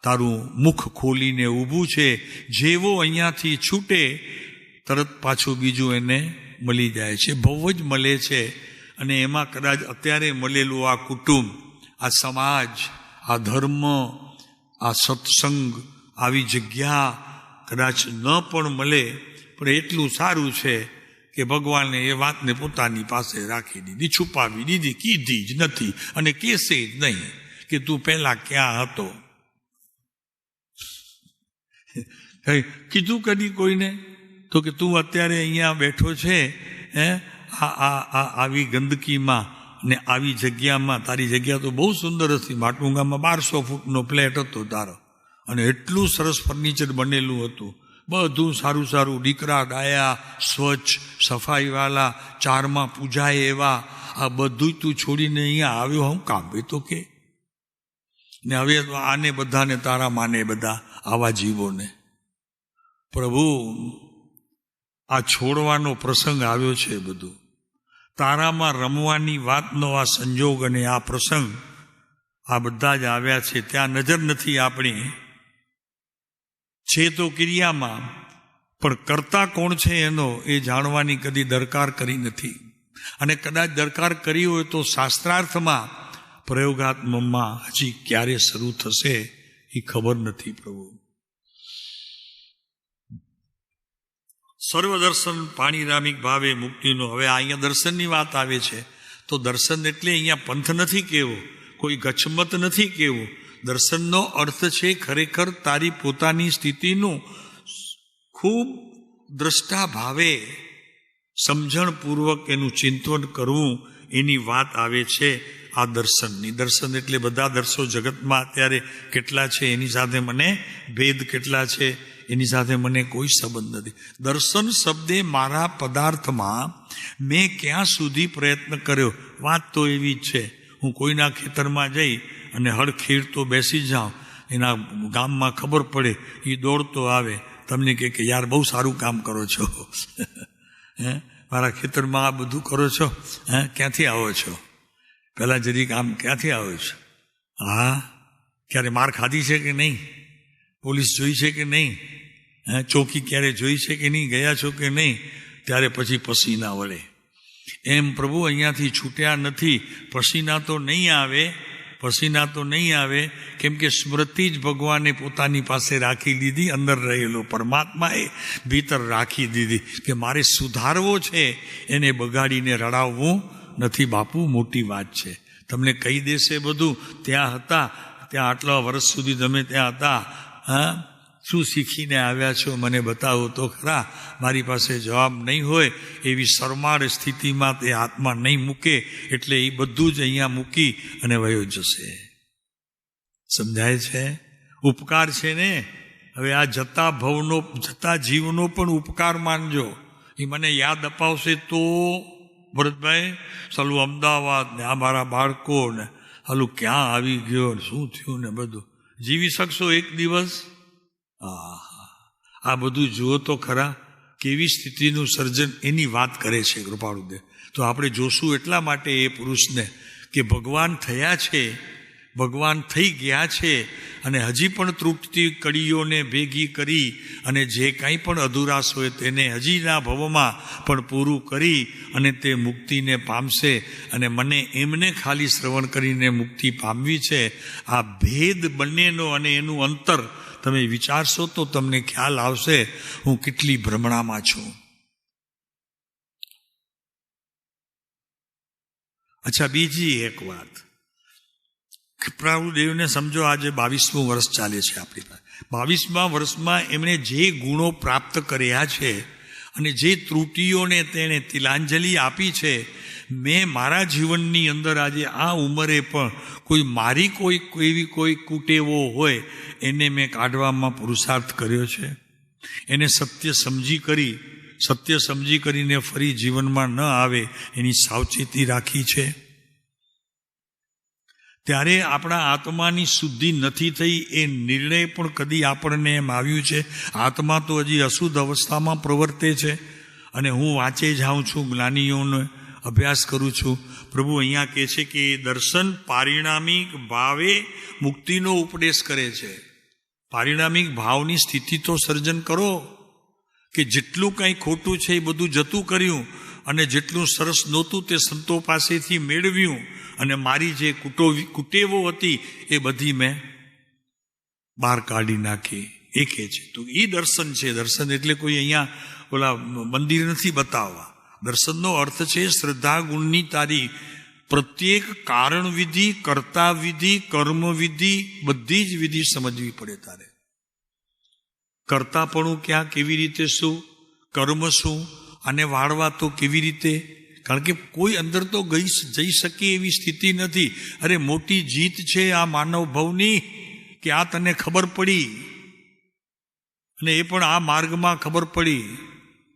તારું મુખ ખોલીને ઊભું છે. જેવો અહીંયાથી છૂટે તરત પાછું બીજું એને મળી જાય છે, બહુ જ મળે છે. અને એમાં કદાચ અત્યારે મળેલું આ કુટુંબ, આ સમાજ, આ ધર્મ, આ સત્સંગ, આવી જગ્યા કદાચ ન પણ મળે, પણ એટલું સારું છે કે ભગવાને એ વાતને પોતાની પાસે રાખી દીધી, છુપાવી દીધી, કીધી જ નથી અને કહેશે જ નહીં કે તું પહેલા ક્યાં હતો. કીધું કદી કોઈને તો કે તું અત્યારે અહીંયા બેઠો છે આવી ગંદકીમાં ને આવી જગ્યામાં? તારી જગ્યા તો બહુ સુંદર હતી, માટુંગામાં 1200 ફૂટનો ફ્લેટ હતો તારો, અને એટલું સરસ ફર્નિચર બનેલું હતું, બધું સારું સારું, દીકરા ડાયા, સ્વચ્છ, સફાઈવાળા, 4માં પૂજાય એવા, આ બધું તું છોડીને અહીંયા આવ્યો હું કામ? એ તો કે ને હવે આને બધાને તારા માને બધા આવા જીવોને પ્રભુ આ છોડવાનો પ્રસંગ આવ્યો છે. બધું તારામાં રમવાની વાતનો આ સંજોગ અને આ પ્રસંગ આ બધા જ આવ્યા છે. ત્યાં નજર નથી આપણી, છે તો ક્રિયામાં, પણ કરતા કોણ છે એનો એ જાણવાની કદી દરકાર કરી નથી. અને કદાચ દરકાર કરી હોય તો શાસ્ત્રાર્થમાં, પ્રયોગાત્મમાં હજી ક્યારે શરૂ થશે એ ખબર નથી. પ્રભુ સર્વદર્શન પાણીરામિક ભાવે મુક્તિનો. હવે અહીંયા દર્શનની વાત આવે છે તો દર્શન એટલે અહીંયા પંથ નથી કહેવો, કોઈ ગચ્છમત નથી કહેવું. દર્શનનો અર્થ છે ખરેખર તારી પોતાની સ્થિતિનું ખૂબ દ્રષ્ટા ભાવે સમજણપૂર્વક એનું ચિંતન કરવું, એની વાત આવે છે આ દર્શનની. દર્શન એટલે બધા દર્શો જગતમાં અત્યારે કેટલા છે એની સાથે મને ભેદ કેટલા છે એની સાથે મને કોઈ સંબંધ નથી. દર્શન શબ્દે મારા પદાર્થમાં મેં ક્યાં સુધી પ્રયત્ન કર્યો. વાત તો એવી જ છે, હું કોઈના ખેતરમાં જઈ અને હળખેડ તો બેસી જાઉં, એના ગામમાં ખબર પડે, એ દોડતો આવે, તમને કહે કે યાર બહુ સારું કામ કરો છો, મારા ખેતરમાં આ બધું કરો છો, ક્યાંથી આવો છો? પહેલાં જરીક આમ ક્યાંથી આવો છો? હા, ક્યારે માર ખાધી છે કે નહીં? પોલીસ જોઈ છે કે નહીં? ચોકી ક્યારે જોઈ છે કે નહીં? ગયા છો કે નહીં? ત્યારે પછી પસીના વળે. એમ પ્રભુ અહીંયાથી છૂટ્યા નથી. પસીના તો નહીં આવે, પસીના તો નહીં આવે, કેમ કે સ્મૃતિ જ ભગવાને પોતાની પાસે રાખી લીધી. અંદર રહેલો પરમાત્માએ ભીતર રાખી દીધી કે મારે સુધારવો છે, એને બગાડીને રડાવવું નથી. બાપુ મોટી વાત છે, તમને કહી દેશે બધું. ત્યાં હતા, ત્યાં આટલા વર્ષ સુધી તમે ત્યાં હતા, શું શીખીને આવ્યા છો મને બતાવો તો ખરા. મારી પાસે જવાબ નહીં હોય એવી શરમાળ સ્થિતિમાં તે આત્મા નહીં મૂકે, એટલે એ બધું જ અહીંયા મૂકી અને વયો જશે. સમજાય છે? ઉપકાર છે ને. હવે આ જતા ભવનો, જતા જીવનો પણ ઉપકાર માનજો. એ મને યાદ અપાવશે તો ભરતભાઈ ચાલું અમદાવાદ ને આ મારા બાળકો ને હાલું ક્યાં આવી ગયો, શું થયું ને બધું જીવી શકશો એક દિવસ? આ બધું જુઓ તો ખરા, કેવી સ્થિતિનું સર્જન એની વાત કરે છે કૃપાળુદેવ. તો આપણે જોશું એટલા માટે એ પુરુષને કે ભગવાન થયા છે, ભગવાન થઈ ગયા છે, અને હજી પણ તૂટતી કડીઓને ભેગી કરી અને જે કાંઈ પણ અધુરાશ હોય તેને હજીના ભવમાં પણ પૂરું કરી અને તે મુક્તિને પામશે. અને મને એમને ખાલી શ્રવણ કરીને મુક્તિ પામવી છે. આ ભેદ બંનેનો અને એનું અંતર તમે વિચારશો તો તમને ખ્યાલ આવશે હું કેટલી ભ્રમણામાં છું. અચ્છા, બીજી એક વાત, કૃપાળુદેવને સમજો આજે 22મું વર્ષ ચાલે છે આપણી પાસે. 22મા વર્ષમાં એમણે જે ગુણો પ્રાપ્ત કર્યા છે અને જે ત્રુટીઓને તેણે તિલાંજલિ આપી છે, મેં મારા જીવનની અંદર આજે આ ઉંમરે પણ કોઈ મારી કોઈ એવી કોઈ કુટેવો હોય એને મેં કાઢવામાં પુરુષાર્થ કર્યો છે. એને સત્ય સમજી કરીને ફરી જીવનમાં ન આવે એની સાવચેતી રાખી છે. ત્યારે આપણા આત્માની શુદ્ધિ નથી થઈ એ નિર્ણય પણ કદી આપણને એમ આવ્યું છે? આત્મા તો હજી અશુદ્ધ અવસ્થામાં પ્રવર્તે છે. અને હું વાંચે જાઉં છું, જ્ઞાનીઓનો અભ્યાસ કરું છું. પ્રભુ અહીંયા કહે છે કે દર્શન પારિણામિક ભાવે મુક્તિનો ઉપદેશ કરે છે. પારિણામિક ભાવની સ્થિતિ તો સર્જન કરો કે જેટલું કંઈ ખોટું છે એ બધું જતું કર્યું અને જેટલું સરસ નહોતું તે સંતો પાસેથી મેળવ્યું અને મારી જે કુટેવો હતી એ બધી મેં બહાર કાઢી નાખી. એ કહે છે તો એ દર્શન છે. દર્શન એટલે કોઈ અહીંયા ઓલા મંદિર નથી બતાવવા, દર્શનનો અર્થ છે શ્રદ્ધા ગુણની તારી પ્રત્યેક કારણ વિધિ, કર્તા વિધિ, કર્મ વિધિ, બધી જ વિધિ સમજવી પડે તારે. કર્તાપણું ક્યાં, કેવી રીતે, શું કર્મ, શું આને વાળવા તો કેવી રીતે? કારણ કે કોઈ અંદર તો જઈ શકે એવી સ્થિતિ નથી. અરે મોટી જીત છે આ માનવ ભવની કે આ તને ખબર પડી, અને એ પણ આ માર્ગમાં ખબર પડી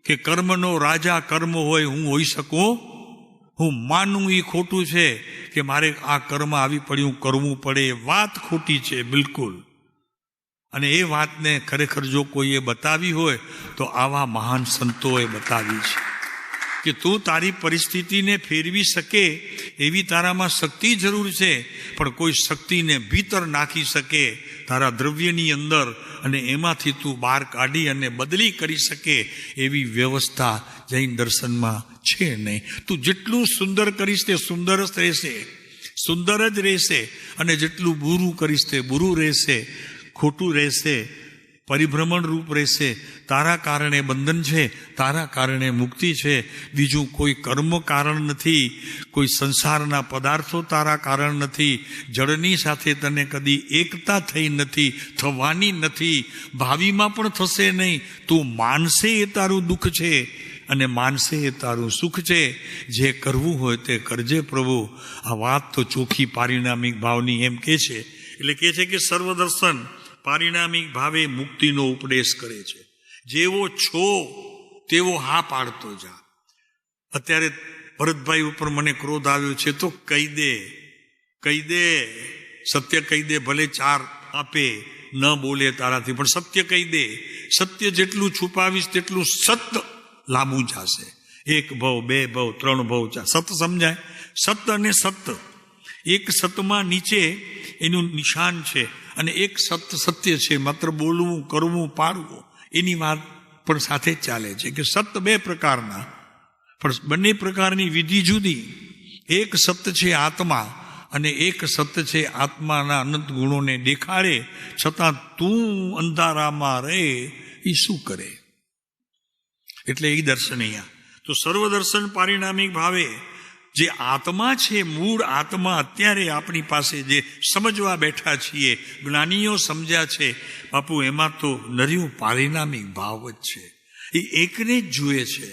કે કર્મનો રાજા કર્મ હોય, હું હોઈ શકું? હું માનું એ ખોટું છે કે મારે આ કર્મ આવી પડ્યું કરવું પડે, એ વાત ખોટી છે બિલકુલ. અને એ વાતને ખરેખર જો કોઈએ બતાવી હોય તો આવા મહાન સંતોએ બતાવી છે કે તું તારી પરિસ્થિતિને ફેરવી શકે એવી તારામાં શક્તિ જરૂર છે, પણ કોઈ શક્તિને ભીતર નાખી શકે તારા દ્રવ્યની અંદર, અને એમાંથી તું બહાર કાઢી અને બદલી કરી શકે એવી વ્યવસ્થા જૈન દર્શનમાં છે નહીં. તું જેટલું સુંદર કરીશ તે સુંદર જ રહેશે, સુંદર જ રહેશે, અને જેટલું બુરું કરીશ તે બુરું રહેશે, ખોટું રહેશે, પરિભ્રમણ રૂપ રહેશે. તારા કારણે બંધન છે, તારા કારણે મુક્તિ છે, બીજું કોઈ કર્મ કારણ નથી, કોઈ સંસારના પદાર્થો તારા કારણ નથી, જળની સાથે તને કદી એકતા થઈ નથી, થવાની નથી, ભાવિમાં પણ થશે નહીં. તું માનશે એ તારું દુઃખ છે, અને માનશે એ તારું સુખ છે. જે કરવું હોય તે કરજે પ્રભુ. આ વાત તો ચોખ્ખી પારિણામિક ભાવની એમ કે છે. એટલે કે છે કે સર્વદર્શન પારિણામિક ભાવે મુક્તિનો ઉપદેશ કરે છે. જેવો છો તેવો હા પાડતો જા. અત્યારે ભરતભાઈ ઉપર મને ક્રોધ આવ્યો છે તો કહી દે, સત્ય કહી દે. ભલે 4 આપે, ન બોલે તારાથી, પણ સત્ય કહી દે. સત્ય જેટલું છુપાવીશ તેટલું સત લાંબુ જશે. 1 ભવ, 2 ભવ, 3 ભવ, 4. સત સમજાય? સત અને સત, એક સતમાં નીચે એનું નિશાન છે, અને એક સત્ય છે, માત્ર બોલવું, કરવું, પાડવું, એની વાત પણ સાથે જ ચાલે છે કે સત 2 પ્રકારના, પણ બંને પ્રકારની વિધિ જુદી. એક સત્ય છે આત્મા, અને એક સત્ય છે આત્માના અનંત ગુણોને દેખાડે, છતાં તું અંધારામાં રહે, એ શું કરે? એટલે એ દર્શન અહીંયા તો સર્વદર્શન પારિણામિક ભાવે જે આત્મા છે, મૂળ આત્મા, અત્યારે આપણી પાસે જે સમજવા બેઠા છીએ, જ્ઞાનીઓ સમજ્યા છે બાપુ, એમાં તો નર્યું પારિણામિક ભાવ જ છે. એ એકને જ જુએ છે.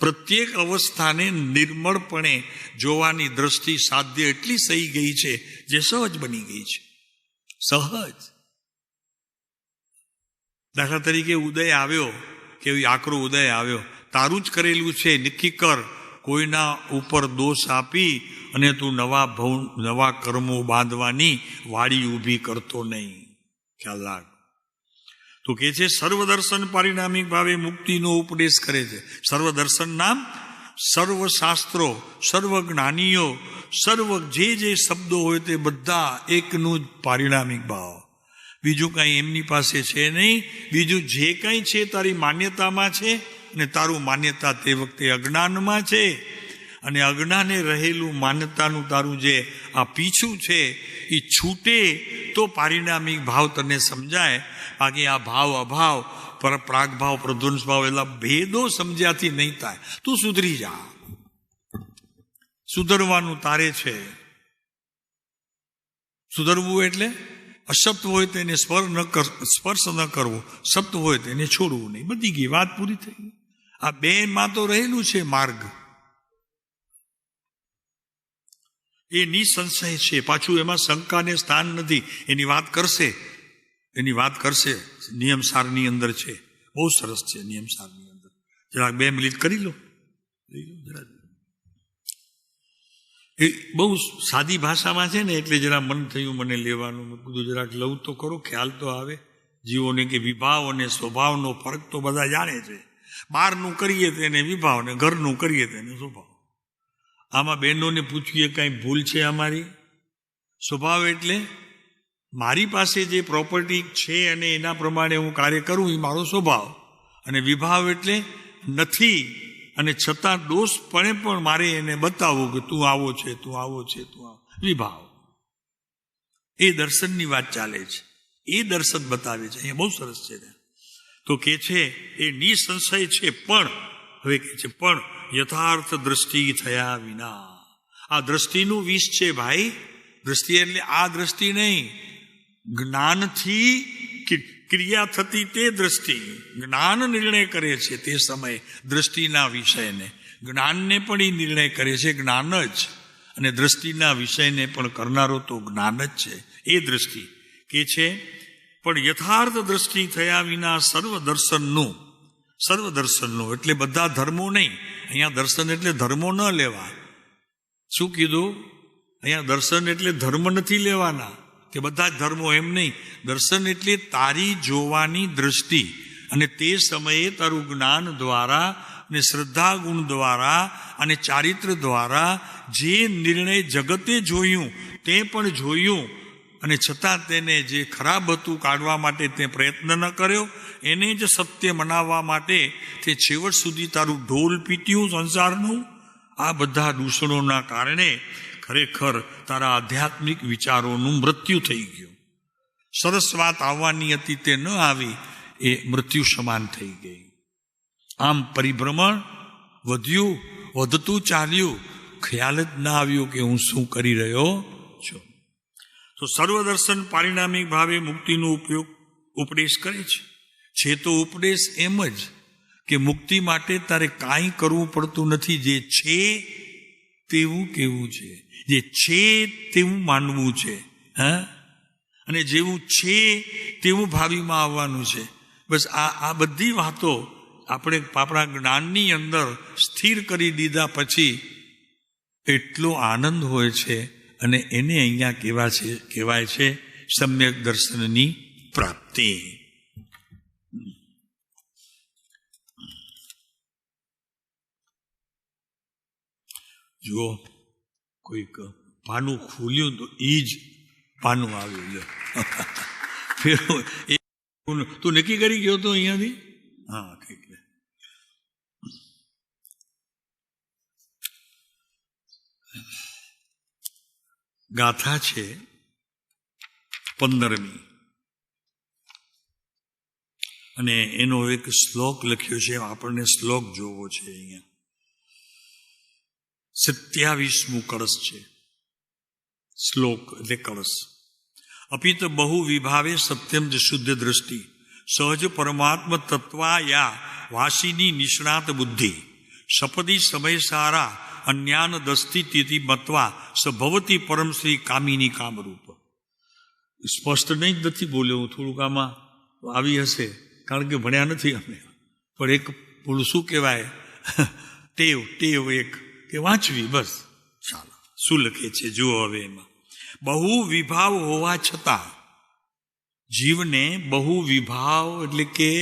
પ્રત્યેક અવસ્થાને નિર્મળપણે જોવાની દ્રષ્ટિ સાધ્ય એટલી થઈ ગઈ છે જે સહજ બની ગઈ છે. સહજ. દાખલા તરીકે ઉદય આવ્યો, કે આકરો ઉદય આવ્યો, તારું જ કરેલું છે, નક્કી કર. કોઈના ઉપર દોષ આપી અને તું નવા કર્મો બાંધવાની વાડી ઊભી કરતો નહીં. ખ્યાલ રાખ. તો કે છે સર્વદર્શન પારિણામિક ભાવે મુક્તિનો ઉપદેશ કરે છે. સર્વદર્શન નામ સર્વ શાસ્ત્રો, સર્વ જ્ઞાનીઓ, સર્વ જે શબ્દો હોય તે બધા એકનું જ પારિણામિક ભાવ. બીજું કાંઈ એમની પાસે છે નહીં. બીજું જે કાંઈ છે તારી માન્યતામાં છે, અને તારું માન્યતા તે વખતે અજ્ઞાનમાં છે, અને અજ્ઞાને રહેલું માન્યતાનું તારું જે આ પીછું છે એ છૂટે તો પારિણામિક ભાવ તને સમજાય. બાકી આ ભાવ અભાવ, પ્રાગભાવ, પ્રધ્વંસ ભાવ, એટલા ભેદો સમજ્યાથી નહીં થાય. તું સુધરી જા. સુધરવાનું તારે છે. સુધરવું એટલે અસત્વ હોય તેને સ્પર્શ ન કરવો, સત્વ હોય તેને છોડવું નહીં. બધી ગઈ વાત પૂરી થઈ. આ 2 માં તો રહેલું છે માર્ગ. એ નિસંશય છે. પાછું એમાં શંકાને સ્થાન નથી. એની વાત કરશે નિયમસારની અંદર છે. બહુ સરસ છે નિયમસારની અંદર. જરાક 2 મિનિટ કરી લો. એ બહુ સાદી ભાષામાં છે ને, એટલે જરા મન થયું મને લેવાનું. મેં કીધું જરાક લઉં તો ખરો, ખ્યાલ તો આવે જીવોને કે વિભાવ અને સ્વભાવનો ફરક તો બધા જાણે છે. બહારનું કરીએ તેને વિભાવ, ને ઘરનું કરીએ તેને સ્વભાવ. આમાં બહેનોને પૂછીએ કાંઈ ભૂલ છે અમારી? સ્વભાવ એટલે મારી પાસે જે પ્રોપર્ટી છે અને એના પ્રમાણે હું કાર્ય કરું, એ મારો સ્વભાવ. અને વિભાવ એટલે નથી, અને છતાં દોષપણે પણ મારે એને બતાવવું કે તું આવો છે, તું આવો છે, તું આવો. વિભાવ. એ દર્શનની વાત ચાલે છે. એ દર્શન બતાવે છે. અહીંયા બહુ સરસ છે. તો કે છે એ નિસંશય છે, પણ હવે કે છે પણ યથાર્થ દ્રષ્ટિ થયા વિના. આ દ્રષ્ટિનું વિષ છે ભાઈ. દ્રષ્ટિ એટલે આ દ્રષ્ટિ નહીં, જ્ઞાનથી ક્રિયા થતી તે દ્રષ્ટિ. જ્ઞાન નિર્ણય કરે છે તે સમયે દ્રષ્ટિના વિષયને. જ્ઞાનને પણ એ નિર્ણય કરે છે જ્ઞાન જ, અને દ્રષ્ટિના વિષયને પણ કરનારો તો જ્ઞાન જ છે. એ દ્રષ્ટિ કે છે. પણ યથાર્થ દ્રષ્ટિ થયા વિના સર્વદર્શનનું એટલે બધા ધર્મો નહીં. અહીંયા દર્શન એટલે ધર્મો ન લેવા. શું કીધું? અહીંયા દર્શન એટલે ધર્મ નથી લેવાના કે બધા જ ધર્મો, એમ નહીં. દર્શન એટલે તારી જોવાની દ્રષ્ટિ, અને તે સમયે તારું જ્ઞાન દ્વારા અને શ્રદ્ધા ગુણ દ્વારા અને ચારિત્ર દ્વારા જે નિર્ણય જગતે જોયું તે પણ જોયું, અને છતાં તેને જે ખરાબ હતું કાઢવા માટે તે પ્રયત્ન ન કર્યો, એને જ સત્ય મનાવવા માટે તે છેવટ સુધી તારું ઢોલ પીટ્યું સંસારનું. આ બધા દૂષણોના કારણે ખરેખર તારા આધ્યાત્મિક વિચારોનું મૃત્યુ થઈ ગયું. સરસ વાત આવવાની હતી તે ન આવી, એ મૃત્યુ સમાન થઈ ગઈ. આમ પરિભ્રમણ વધતું ચાલ્યું, ખ્યાલ જ ના આવ્યો કે હું શું કરી રહ્યો છું. તો સર્વદર્શન પારિણામિક ભાવે મુક્તિનો ઉપદેશ કરે છે તો ઉપદેશ એમ જ કે મુક્તિ માટે તારે કાંઈ કરવું પડતું નથી. જે છે તેવું કેવું છે, જે છે તેવું માનવું છે, અને જેવું છે તેવું ભાવિમાં આવવાનું છે. બસ આ બધી વાતો આપણે આપણા જ્ઞાનની અંદર સ્થિર કરી દીધા પછી એટલો આનંદ હોય છે, અને એને અહીંયા કહેવાય છે સમ્યક દર્શનની પ્રાપ્તિ. જુઓ, કોઈક પાનું ખુલ્યું તો એ જ પાનું આવ્યું. તું નક્કી કરી ગયો તો અહીંયાથી? હા, ઠીક છે. ગાથા છે 15મી, અને એનો એક શ્લોક લખ્યો છે. આપણને શ્લોક જોવો છે. અહીંયા 27મું કળશ છે. શ્લોક એટલે કળશ. અપિત બહુ વિભાવે સત્યમ જ શુદ્ધ દ્રષ્ટિ સહજ પરમાત્મ તત્વાયા વાસીની નિષ્ણાત બુદ્ધિ સપદી સમય સારા અન્યાન દસ્તી તિથિ મત્વા સભવતી પરમ શ્રી કામિની કામરૂપ. સ્પષ્ટ નહીં જ નથી બોલ્યો હું. થોડુંક આમાં આવી હશે કારણ કે ભણ્યા નથી અમે, પણ એક શું કહેવાય ટેવ એક કે વાંચવી. બસ ચાલો. શું લખે છે જુઓ હવે એમાં. બહુ વિભાવ હોવા છતાં જીવને બહુ વિભાવ એટલે કે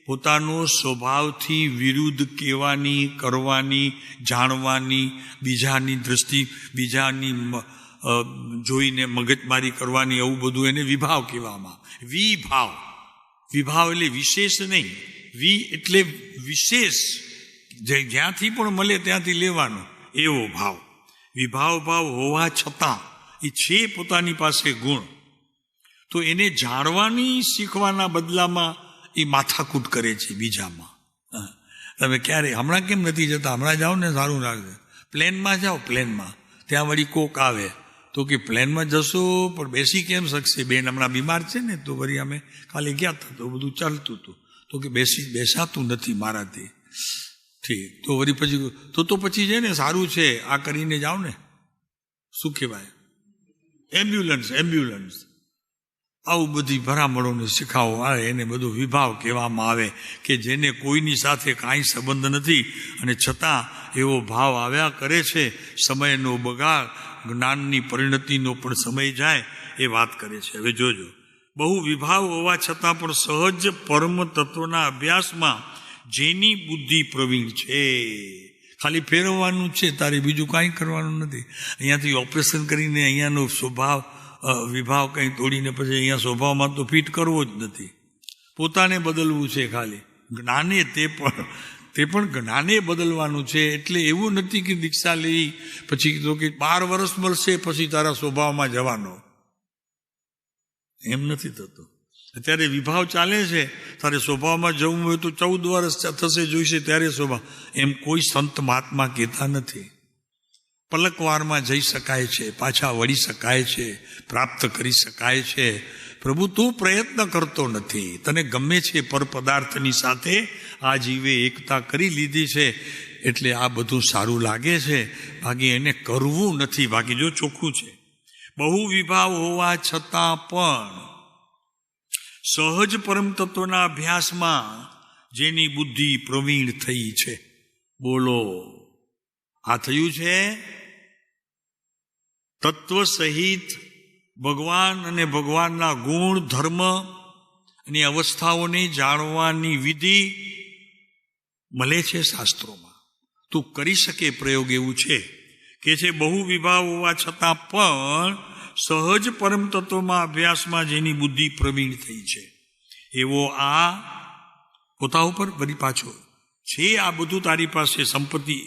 પોતાનો સ્વભાવથી વિરુદ્ધ કહેવાની, કરવાની, જાણવાની, બીજાની દ્રષ્ટિ, બીજાની જોઈને મગજમારી કરવાની, એવું બધું એને વિભાવ કહેવામાં. વિભાવ એટલે વિશેષ નહીં. એટલે વિશેષ, જ્યાંથી પણ મળે ત્યાંથી લેવાનો એવો ભાવ. વિભાવ હોવા છતાં એ છે પોતાની પાસે ગુણ, તો એને જાણવાની શીખવાના બદલામાં એ માથાકૂટ કરે છે બીજામાં. તમે ક્યારે હમણાં કેમ નથી જતા? હમણાં જાઓ ને સારું લાગે. પ્લેનમાં જાઓ, પ્લેનમાં ત્યાં વળી કોક આવે તો કે પ્લેનમાં જશો પણ બેસી કેમ શકશે? બેન હમણાં બીમાર છે ને, તો વળી અમે ખાલી ગયા હતા તો બધું ચાલતું હતું, તો કે બેસાતું નથી મારાથી. ઠીક, તો વળી પછી તો પછી છે ને સારું છે આ કરીને જાઓ ને, શું કહેવાય, એમ્બ્યુલન્સ. આવું બધી ભરામણોને શીખાવો આવે એને બધો વિભાવ કહેવામાં આવે, કે જેને કોઈની સાથે કાંઈ સંબંધ નથી અને છતાં એવો ભાવ આવ્યા કરે છે. સમયનો બગાડ, જ્ઞાનની પરિણતિનો પણ સમય જાય એ વાત કરે છે. હવે જોજો, બહુ વિભાવ હોવા છતાં પણ સહજ પરમ તત્વના અભ્યાસમાં જેની બુદ્ધિ પ્રવીણ છે. ખાલી ફેરવવાનું છે તારે, બીજું કાંઈ કરવાનું નથી. અહીંયાથી ઓપરેશન કરીને અહીંયાનો સ્વભાવ વિભાવ કંઈ તોડીને પછી અહીંયા સ્વભાવમાં તો ફિટ કરવો જ નથી. પોતાને બદલવું છે ખાલી. જ્ઞાને તે પણ જ્ઞાને બદલવાનું છે. એટલે એવું નથી કે દીક્ષા લઈ પછી તો કે 12 વર્ષ મળશે પછી તારા સ્વભાવમાં જવાનો, એમ નથી થતું. અત્યારે વિભાવ ચાલે છે, તારે સ્વભાવમાં જવું હોય તો 14 વર્ષ થશે જોઈશે ત્યારે સ્વભાવ. એમ કોઈ સંત મહાત્મા કહેતા નથી. પલકવારમાં જઈ શકાય છે, પાછા વળી શકાય છે, પ્રાપ્ત કરી શકાય છે. પ્રભુ તું પ્રયત્ન કરતો નથી, તને ગમે છે પર પદાર્થની સાથે આ જીવે એકતા કરી લીધી છે, એટલે આ બધું સારું લાગે છે. બાકી એને કરવું નથી. બાકી જો ચોખ્ખું છે, બહુ વિભાવ હોવા છતાં પણ સહજ પરમ તત્વના અભ્યાસમાં જેની બુદ્ધિ પ્રવીણ થઈ છે. બોલો, આ થયું છે તત્વ સહિત ભગવાન અને ભગવાનના ગુણ ધર્મ અને અવસ્થાઓને જાણવાની વિધિ મળે છે શાસ્ત્રોમાં. તું કરી શકે પ્રયોગ. એવું છે કે છે બહુ વિભાવ હોવા છતાં પણ સહજ પરમ તત્વમાં અભ્યાસમાં જેની બુદ્ધિ પ્રવીણ થઈ છે, એવો આ પોતા ઉપર વળી પાછો છે. આ બધું તારી પાસે સંપત્તિ,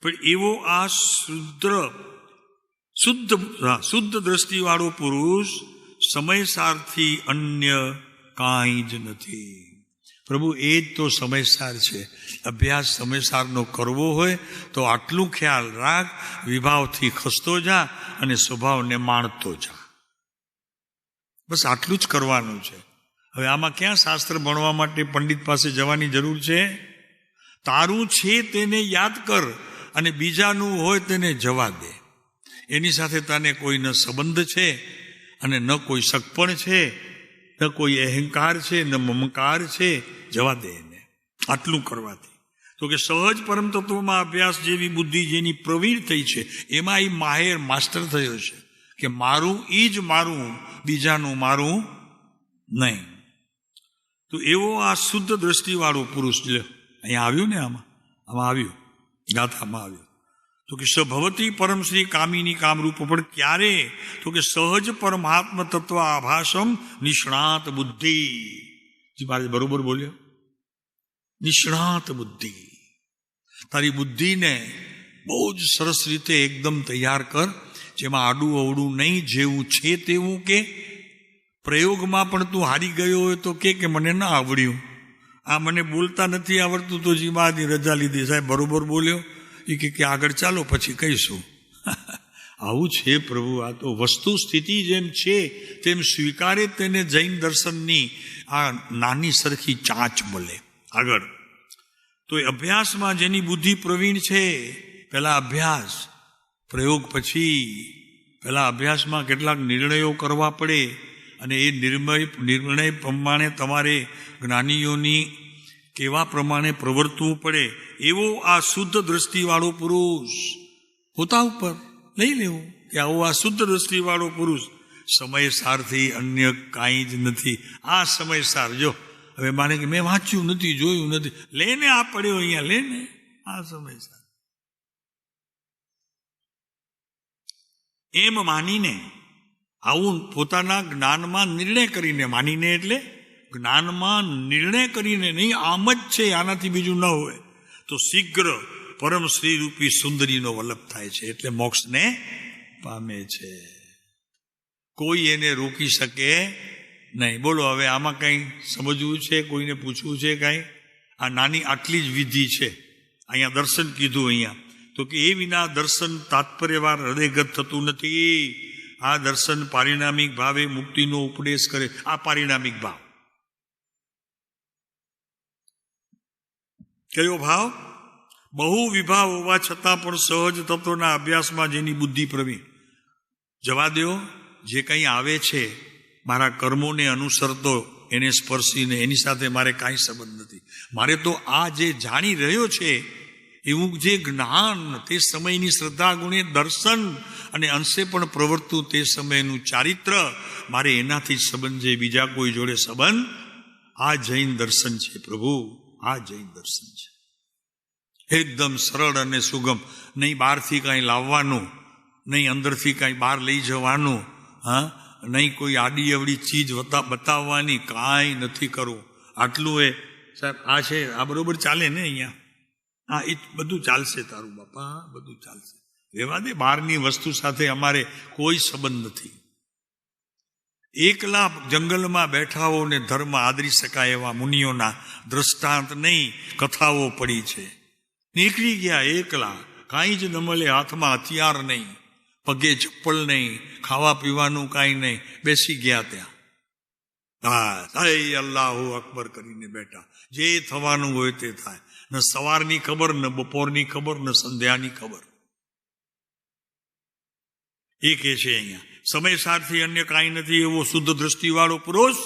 પણ એવો આ શુદ્ધ દ્રષ્ટિવાળો પુરુષ સમયસારથી અન્ય કાંઈ જ નથી. પ્રભુ એ જ તો સમયસાર છે. અભ્યાસ સમયસારનો કરવો હોય તો આટલું ખ્યાલ રાખ, વિભાવથી ખસતો જા અને સ્વભાવને માણતો જા. બસ આટલું જ કરવાનું છે. હવે આમાં ક્યાં શાસ્ત્ર ભણવા માટે પંડિત પાસે જવાની જરૂર છે? તારું છે તેને યાદ કર અને બીજાનું હોય તેને જવા દે. એની સાથે તને કોઈ ન સંબંધ છે અને ન કોઈ સગપણ છે, ન કોઈ અહંકાર છે, ન મમકાર છે. જવા દે એને. આટલું કરવાથી તો કે સહજ પરમ તત્વમાં અભ્યાસ જેવી બુદ્ધિ જેની પ્રવીણ થઈ છે, એમાં એ માહેર માસ્ટર થયો છે કે મારું એ જ મારું, બીજાનું મારું નહીં. તો એવો આ શુદ્ધ દ્રષ્ટિવાળો પુરુષ અહીંયા આવ્યું ને, આમાં આવ્યું, ગાથામાં આવ્યું. તો કે સભવતી પરમ શ્રી કામિની કામરૂપ. પણ ક્યારે? તો કે સહજ પરમાત્મ તત્વ આભાસમ નિષ્ણાત બુદ્ધિ. મહારાજ બરોબર બોલ્યો, નિષ્ણાત બુદ્ધિ. તારી બુદ્ધિને બહુ જ સરસ રીતે એકદમ તૈયાર કર, જેમાં આડું અવડું નહીં, જેવું છે તેવું. કે પ્રયોગમાં પણ તું હારી ગયો હોય તો કે મને ના આવડ્યું, આ મને બોલતા નથી આવડતું, તો જીમાની રજા લીધી. સાહેબ બરોબર બોલ્યો. એ કે આગળ ચાલો પછી કહીશું. આવું છે પ્રભુ. આ તો વસ્તુ સ્થિતિ જેમ છે તેમ સ્વીકારે તેને જૈન દર્શનની આ નાની સરખી ચાંચ મળે. આગળ તો એ અભ્યાસમાં જેની બુદ્ધિ પ્રવીણ છે, પહેલા અભ્યાસ, પ્રયોગ પછી. પહેલા અભ્યાસમાં કેટલાક નિર્ણયો કરવા પડે અને એ નિર્ણય પ્રમાણે તમારે જ્ઞાનીઓની કેવા પ્રમાણે પ્રવર્તવું પડે. એવો આ શુદ્ધ દ્રષ્ટિવાળો પુરુષ પોતા ઉપર લઈ લેવું કે આવો આ શુદ્ધ દ્રષ્ટિવાળો પુરુષ સમયસારથી અન્ય કાંઈ જ નથી. આ સમયસાર જો હવે માને કે મેં વાંચ્યું નથી, જોયું નથી, લેને આ પડ્યો અહીંયા, લેને આ સમયસાર. એમ માનીને, આવું પોતાના જ્ઞાનમાં નિર્ણય કરીને, માનીને એટલે જ્ઞાનમાં નિર્ણય કરીને, નહીં આમ જ છે, આનાથી બીજું ન હોય, તો શીઘ્ર પરમ શ્રીરૂપી સુંદરીનો વલ્લભ થાય છે, એટલે મોક્ષને પામે છે. કોઈ એને રોકી શકે નહીં. બોલો હવે આમાં કંઈ સમજવું છે? કોઈને પૂછવું છે કાંઈ? આ નાની આટલી જ વિધિ છે. અહીંયા દર્શન કીધું, અહીંયા તો કે એ વિના દર્શન તાત્પર્યવાર હૃદયગત થતું નથી. આ દર્શન પારિણામિક ભાવે મુક્તિનો ઉપદેશ કરે. આ પારિણામિક ભાવ કયો ભાવ? બહુ વિભાવ હોવા છતાં પણ સહજ તત્વના અભ્યાસમાં જેની બુદ્ધિ પ્રવીણ. જવા દો, જે કંઈ આવે છે મારા કર્મોને અનુસરતો, એને સ્પર્શીને એની સાથે મારે કાંઈ સંબંધ નથી. મારે તો આ જે જાણી રહ્યો છે એવું જે જ્ઞાન, તે સમયની શ્રદ્ધા ગુણે દર્શન અને અંશે પણ પ્રવર્તું તે સમયનું ચારિત્ર, મારે એનાથી જ સંબંધ છે, બીજા કોઈ જોડે સંબંધ. આ જૈન દર્શન છે પ્રભુ, આ જૈન દર્શન છે. એકદમ સરળ અને સુગમ. નહીં બહારથી કાંઈ લાવવાનું, નહીં અંદરથી કાંઈ બહાર લઈ જવાનું, નહીં કોઈ આડી અવડી ચીજ બતાવવાની, કાંઈ નથી કરવું. આટલું એ સાહેબ આ છે, આ બરોબર ચાલે ને અહીંયા? હા, એ બધું ચાલશે તારું બાપા, બધું ચાલશે. રહેવા દે, બહારની વસ્તુ સાથે અમારે કોઈ સંબંધ નથી. એકલા જંગલમાં બેઠા હો ને ધર્મ આદરી શકાય એવા મુનિઓના દ્રષ્ટાંત નહીં, કથાઓ પડી છે. નીકળી ગયા એકલા, કાંઈ જ ન મળે, હાથમાં હથિયાર નહીં, પગે ચપ્પલ નહીં, ખાવા પીવાનું કાંઈ નહીં, બેસી ગયા ત્યાં. અલ્લાહુ અકબર કરીને બેઠા. જે થવાનું હોય તે થાય. ન સવારની ખબર, ન બપોરની ખબર, ન સંધ્યાની ખબર. એ કે છે અહીંયા સમયસારથી અન્ય કાંઈ નથી એવો શુદ્ધ દ્રષ્ટિવાળો પુરુષ.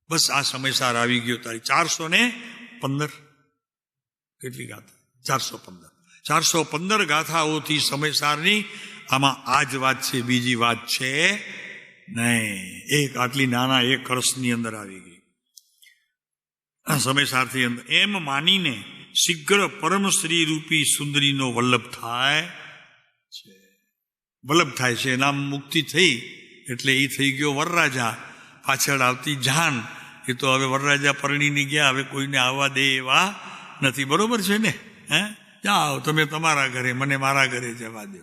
બસ આ સમયસાર આવી ગયો તારી. 415 કેટલી ગાથા? 415 ગાથાઓથી સમયસારની. આમાં આ જ વાત છે, બીજી વાત છે નહીં. એક આટલી નાના એક કળશની અંદર આવી ગઈ સમયસારથી અંદર. એમ માનીને શીઘ્ર પરમ શ્રી રૂપી સુંદરીનો વલ્લભ થાય છે. નામ મુક્તિ થઈ એટલે એ થઈ ગયો વરરાજા. પાછળ આવતી જાન એ તો હવે વરરાજા પરણીને ગયા, હવે કોઈને આવવા દે એવા નથી. બરોબર છે ને? જાઓ તમે તમારા ઘરે, મને મારા ઘરે જવા દો.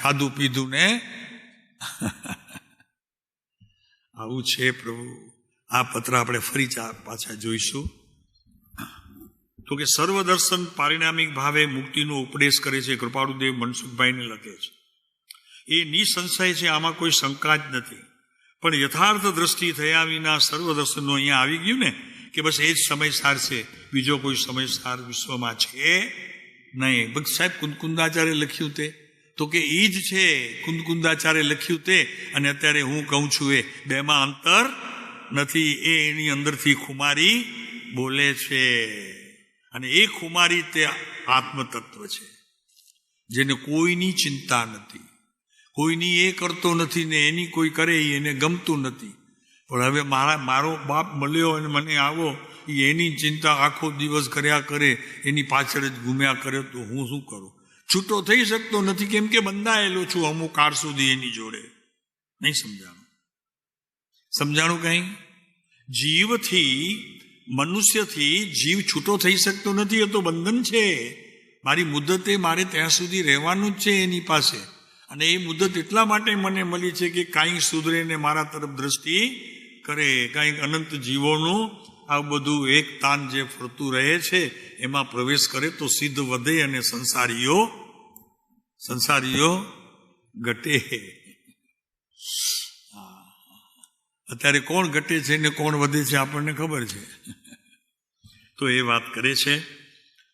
ખાધું પીધું ને આવું છે પ્રભુ. આ પત્ર આપણે ફરી પાછા જોઈશું. તો કે સર્વદર્શન પારિણામિક ભાવે મુક્તિનો ઉપદેશ કરે છે. કૃપાળુદેવ મનસુખભાઈને લખે છે. એ નિસંશય છે, આમાં કોઈ શંકા જ નથી. પણ યથાર્થ દ્રષ્ટિ થયા વિના સર્વદર્શનનો અહીંયા આવી ગયું ને કે બસ એ જ સમયસાર છે, બીજો કોઈ સમયસાર વિશ્વમાં છે નહીં. ભક્ત સાહેબ કુંદકુંદાચાર્ય લખ્યું તે તો કે એ જ છે. કુંદકુંદાચાર્ય લખ્યું તે અને અત્યારે હું કહું છું એ બેમાં અંતર નથી. એ એની અંદરથી ખુમારી બોલે છે અને એ ખુમારી તે આત્મતત્વ છે જેને કોઈની ચિંતા નથી, કોઈની એ કરતો નથી ને એની કોઈ કરે એને ગમતું નથી. પણ હવે મારો બાપ મળ્યો અને મને આવો, એની ચિંતા આખો દિવસ કર્યા કરે, એની પાછળ જ ઘૂમ્યા કરે, તો હું શું કરું? છૂટો થઈ શકતો નથી, કેમ કે બંધાયેલો છું અમુક કાળ સુધી એની જોડે. નહીં સમજાણું કઈ? જીવથી, મનુષ્યથી જીવ છૂટો થઈ શકતો નથી, એ તો બંધન છે. મારી મુદ્દતે મારે ત્યાં સુધી રહેવાનું જ છે એની પાસે. અને એ મુદત એટલા માટે મને મળી છે કે કાંઈક સુધરે ને મારા તરફ દ્રષ્ટિ કરે. કાંઈક અનંત જીવોનું આ બધું એક તાન જે ફરતું રહે છે એમાં પ્રવેશ કરે તો સિદ્ધ વધે અને સંસારીઓ ઘટે. અત્યારે કોણ ઘટે છે ને કોણ વધે છે આપણને ખબર છે. તો એ વાત કરે છે.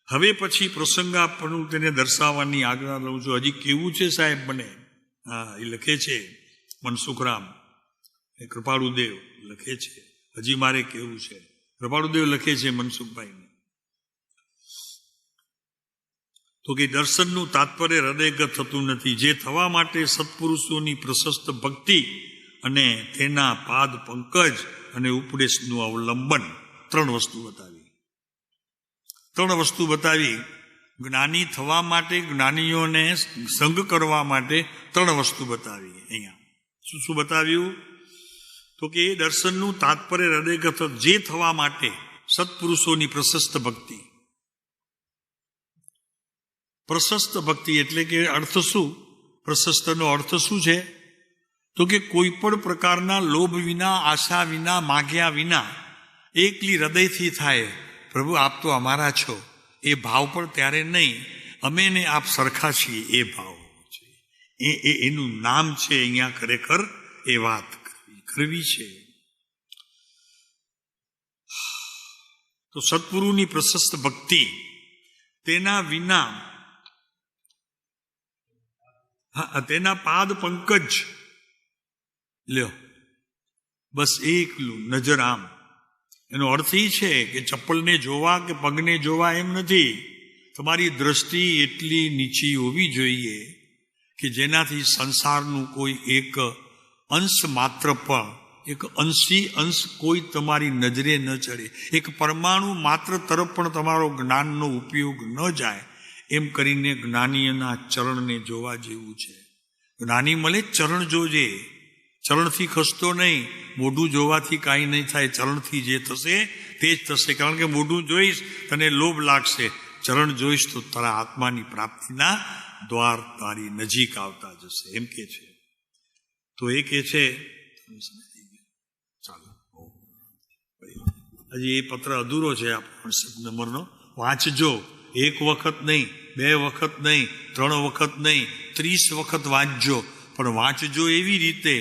હવે પછી પ્રસંગાપણું તેને દર્શાવવાની આજ્ઞા લઉં છું. હજી કેવું છે સાહેબ મને? એ લખે છે મનસુખરામ, એ કૃપાળુદેવ લખે છે. હજી મારે કેવું છે. કૃપાળુદેવ લખે છે મનસુખભાઈને તો કે દર્શનનું તાત્પર્ય હૃદયગત થતું નથી. જે થવા માટે સત્પુરુષોની પ્રશસ્ત ભક્તિ અને તેના પાદ પંકજ અને ઉપદેશનું અવલંબન. 3 વસ્તુ બતાવી. જ્ઞાની થવા માટે, જ્ઞાનીઓને સંગ કરવા માટે 3 વસ્તુ બતાવી. અહીંયા શું બતાવ્યું? તો કે એ દર્શનનું તાત્પર્ય હૃદયગત, જે થવા માટે સત્પુરુષોની પ્રશસ્ત ભક્તિ. પ્રશસ્ત ભક્તિ એટલે કે અર્થ શું? પ્રશસ્તનો અર્થ શું છે? તો કે કોઈ પણ પ્રકારના લોભ વિના, આશા વિના, માગ્યા વિના એકલી હૃદયથી થાય, પ્રભુ આપ તો અમારા છો, એ ભાવ પણ ત્યારે નહીં, અમે ને આપ સરખા છીએ, એ ભાવ છે. એનું નામ છે અહીંયા ખરેખર એ વાત કરવી છે. તો સત્પુરુની પ્રશસ્ત ભક્તિ, તેના વિના, તેના પાદ પંકજ લ્યો, બસ એકલું નજર આમ. એનો અર્થ એ છે કે ચપ્પલને જોવા કે પગને જોવા એમ નથી. તમારી દ્રષ્ટિ એટલી નીચી હોવી જોઈએ કે જેનાથી સંસારનું કોઈ એક અંશ માત્ર પણ, એક અંશ કોઈ તમારી નજરે ન ચડે, એક પરમાણુ માત્ર તરફ પણ તમારો જ્ઞાનનો ઉપયોગ ન જાય. એમ કરીને જ્ઞાનીના ચરણને જોવા જેવું છે. જ્ઞાની મળે ચરણ જોજે, ચરણથી ખસતો નહીં. મોઢું જોવાથી કાંઈ નહીં થાય, ચરણથી જે થશે તે જ થશે. કારણ કે મોઢું જોઈશ તને લોભ લાગશે, ચરણ જોઈશ તો તારા આત્માની પ્રાપ્તિના દ્વાર તારી નજીક આવતા જશે. એમ કે છે. તો એ કે છે ચાલો, હજી એ પત્ર અધૂરો છે આપણો નંબરનો. વાંચજો, એક વખત નહીં, બે વખત નહીં, 3 વખત નહીં, 30 વખત વાંચજો, પણ વાંચજો એવી રીતે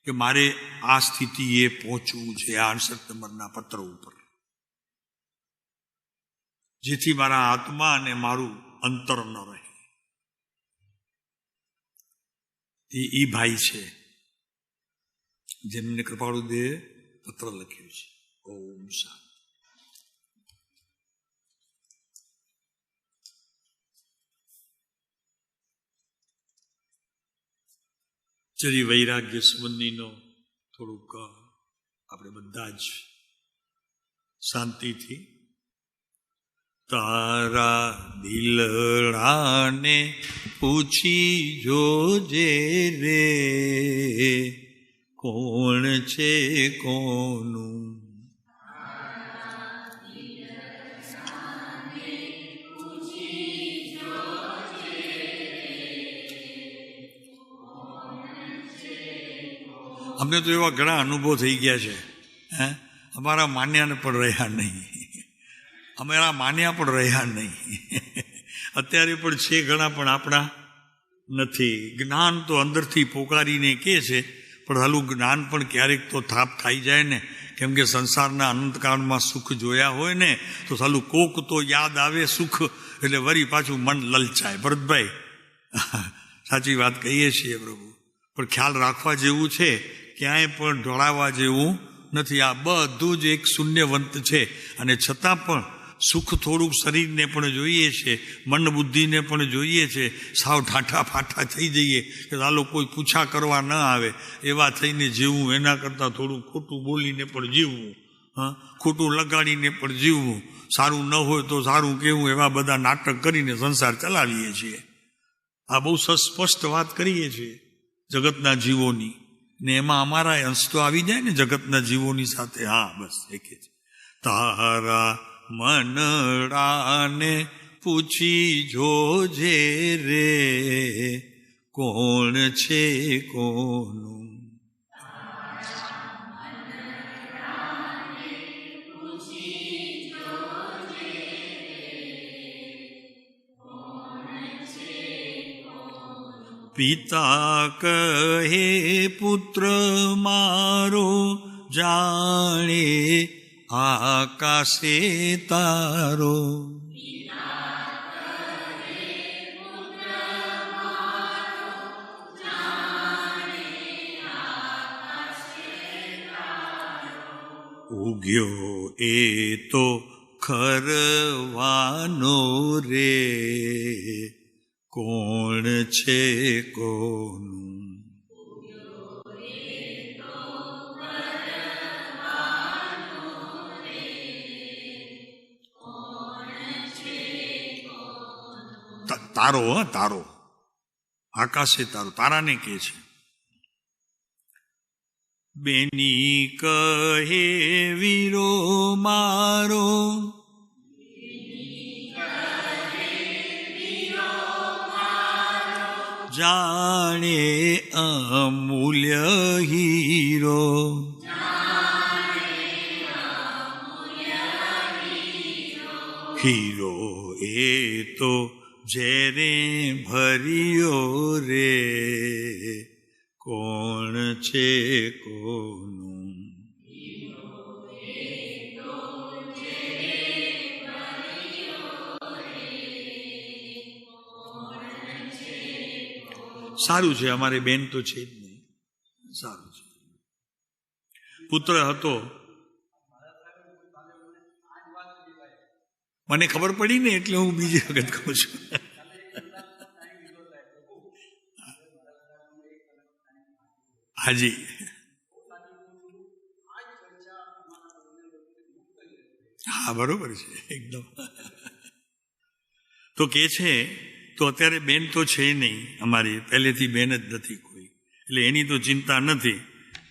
કે મારે આ સ્થિતિએ પહોંચવું છે આ 68 નંબરના પત્ર ઉપર, જેથી મારા આત્મા અને મારું અંતર ન રહે. એ ભાઈ છે જેમને કૃપાળુ દેવે પત્ર લખ્યું છે. ઓમ શાંતિ. ચરી વૈરાગ્ય સંબંધીનો થોડુંક આપણે બધા જ શાંતિથી તારા દિલડાને પૂછી જોજે રે કોણ છે કોનું. અમને તો એવા ઘણા અનુભવ થઈ ગયા છે, અમારા માન્યાને પણ રહ્યા નહીં, અમારા માન્યા પણ રહ્યા નહીં, અત્યારે પણ છે ઘણા, પણ આપણા નથી. જ્ઞાન તો અંદરથી પોકારીને કહે છે, પણ હાલું જ્ઞાન પણ ક્યારેક તો થાપ ખાઈ જાય ને, કેમ કે સંસારના અનંતકાળમાં સુખ જોયા હોય ને તો સાલું કોક તો યાદ આવે સુખ, એટલે વળી પાછું મન લલચાય. ભરતભાઈ સાચી વાત કહીએ છીએ પ્રભુ, પણ ખ્યાલ રાખવા જેવું છે, ક્યાંય પણ ઢોળાવા જેવું નથી. આ બધું જ એક શૂન્યવંત છે, અને છતાં પણ સુખ થોડુંક શરીરને પણ જોઈએ છે, મન બુદ્ધિને પણ જોઈએ છે. સાવ ઠાઠા ફાઠા થઈ જઈએ કે ચાલો કોઈ પૂછા કરવા ન આવે એવા થઈને જીવવું, એના કરતાં થોડું ખોટું બોલીને પણ જીવવું, ખોટું લગાડીને પણ જીવવું, સારું ન હોય તો સારું કહેવું, એવા બધા નાટક કરીને સંસાર ચલાવીએ છીએ. આ બહુ સ્પષ્ટ વાત કરીએ છીએ જગતના જીવોની, ને એમાં અમારા અંશ તો આવી જાય ને જગતના જીવોની સાથે. હા, બસ એક જ. તારા મનડાને પૂછી જોજે રે કોણ છે કોનું. પિતા કહે પુત્ર મારો જાણે આકાશે તારો. ઉગ્યો એ તો ખરવાનો રે કોણ છે કોનું. તારો, તારો આકાશે તારો, તારાને કે છે. બેની કહે વીરો મારો જાણે અમૂલ્ય હીરો. હીરો એ તો જેરે ભર્યો રે કોણ છે કોનું. સારું છે, અમારી બેન તો છે જ નહીં, સારું છે. પુત્ર હતો, મને ખબર પડી ને એટલે હું બીજી વખત કહું છું. હાજી, હા બરોબર છે એકદમ. તો કે છે, તો અત્યારે બેન તો છે નહીં અમારી, પહેલેથી બેન જ નથી કોઈ, એટલે એની તો ચિંતા નથી.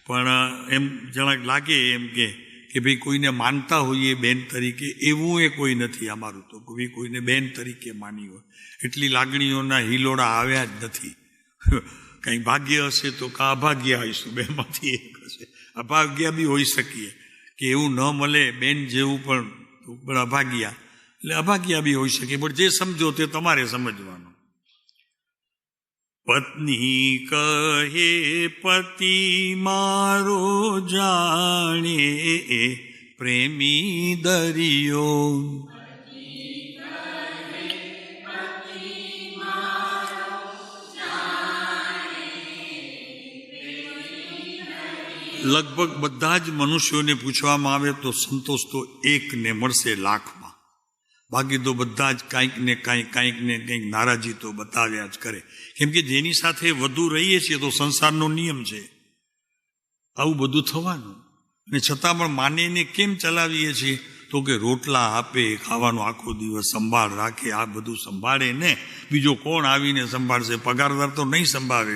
પણ એમ જરાક લાગે એમ કે ભાઈ કોઈને માનતા હોઈએ બેન તરીકે, એવું એ કોઈ નથી અમારું. તો કોઈ કોઈને બેન તરીકે માની હોય એટલી લાગણીઓના હિલોડા આવ્યા જ નથી. કંઈ ભાગ્ય હશે તો કા અભાગ્ય આવીશું, બેમાંથી એક હશે. અભાગ્ય બી હોઈ શકીએ કે એવું ન મળે બેન જેવું, પણ અભાગ્યા એટલે અભાગ્યા બી હોઈ શકે. પણ જે સમજો તે તમારે સમજવાનું. પત્ની કહે પતિ મારો જાણે, પ્રેમી દરિયો. લગભગ બધા જ મનુષ્યોને પૂછવામાં આવે તો સંતોષ તો એકને મળશે લાખમાં. બાકી તો બધા જ કાંઈક ને કંઈક નારાજી તો બતાવ્યા જ કરે. કેમ કે જેની સાથે વધુ રહીએ છીએ તો સંસારનો નિયમ છે, આવું બધું થવાનું. અને છતાં પણ માનીને કેમ ચલાવીએ છીએ? તો કે રોટલા આપે, ખાવાનો આખો દિવસ સંભાળ રાખે, આ બધું સંભાળે ને બીજો કોણ આવીને સંભાળશે? પગારદાર તો નહીં સંભાળે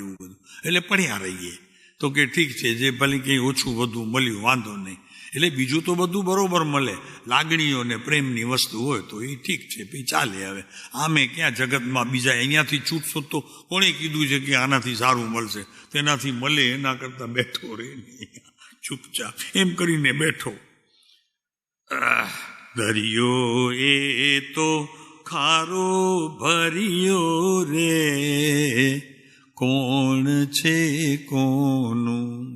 એવું બધું. એટલે પડ્યા રહીએ તો કે ઠીક છે, જે ભલે કંઈ ઓછું વધુ મળ્યું વાંધો નહીં. એટલે બીજું તો બધું બરોબર મળે, લાગણીઓ ને પ્રેમની વસ્તુ હોય તો એ ઠીક છે, પછી ચાલે. હવે આમે ક્યાં જગતમાં બીજા અહીંયાથી છૂટશો તો કોણે કીધું છે કે આનાથી સારું મળશે? તેનાથી મળે એના કરતાં બેઠો રહે ચૂપચાપ, એમ કરીને બેઠો. દરિયો એ તો ખારો ભર્યો રે, કોણ છે કોનું?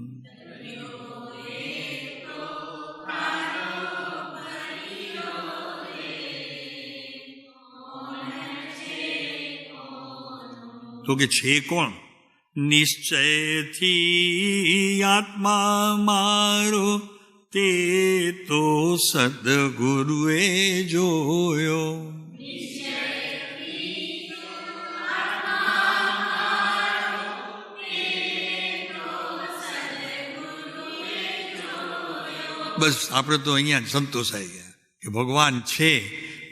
તો કે છે કોણ? નિશ્ચયથી આત્મા મારો તે તો સદગુરુએ જોયો. બસ આપણે તો અહીંયા સંતોષાઈ ગયા કે ભગવાન છે,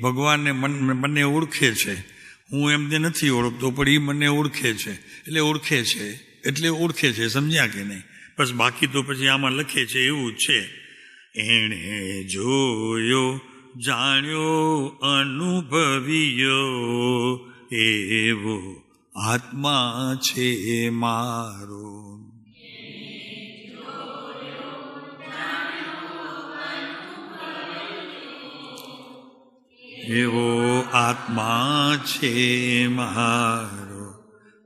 ભગવાનને મને ઓળખે છે. હું એમને નથી ઓળખતો પણ એ મને ઓળખે છે, એટલે ઓળખે છે એટલે ઓળખે છે. સમજ્યા કે નહીં? બસ બાકી તો પછી આમાં લખે છે એવું જ છે. એણે જોયો જાણ્યો અનુભવ્યો, એવો આત્મા છે મારો. એવો આત્મા છે મારો.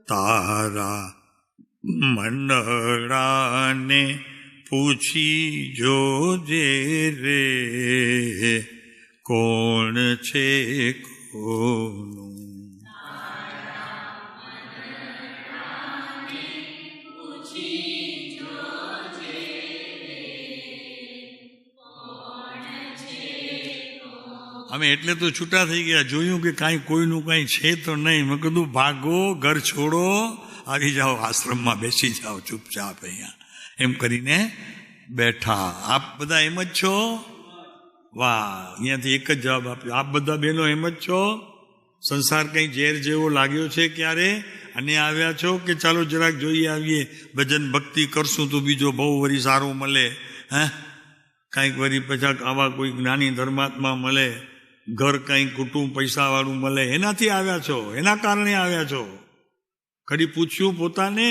તારા મંડળાને પૂછી જોજે રે, કોણ છે કોનું? અમે એટલે તો છૂટા થઈ ગયા. જોયું કે કાંઈ કોઈનું કાંઈ છે તો નહીં. મેં કીધું ભાગો, ઘર છોડો, આવી જાઓ, આશ્રમમાં બેસી જાઓ ચૂપચાપ અહીંયા. એમ કરીને બેઠા. આપ બધા એમ જ છો? વાહ, અહીંયાથી એક જ જવાબ આપ્યો. આપ બધા બહેનો એમ જ છો? સંસાર કંઈ ઝેર જેવો લાગ્યો છે ક્યારે? અને આવ્યા છો કે ચાલો જરાક જોઈ આવીએ, ભજન ભક્તિ કરશું તો બીજો બહુ વરી સારું મળે, હે કાંઈક વરી પછી આવા કોઈ જ્ઞાની ધર્માત્મા મળે, ઘર કંઈક કુટુંબ પૈસાવાળું મળે, એનાથી આવ્યા છો? એના કારણે આવ્યા છો? કદી પૂછ્યું પોતાને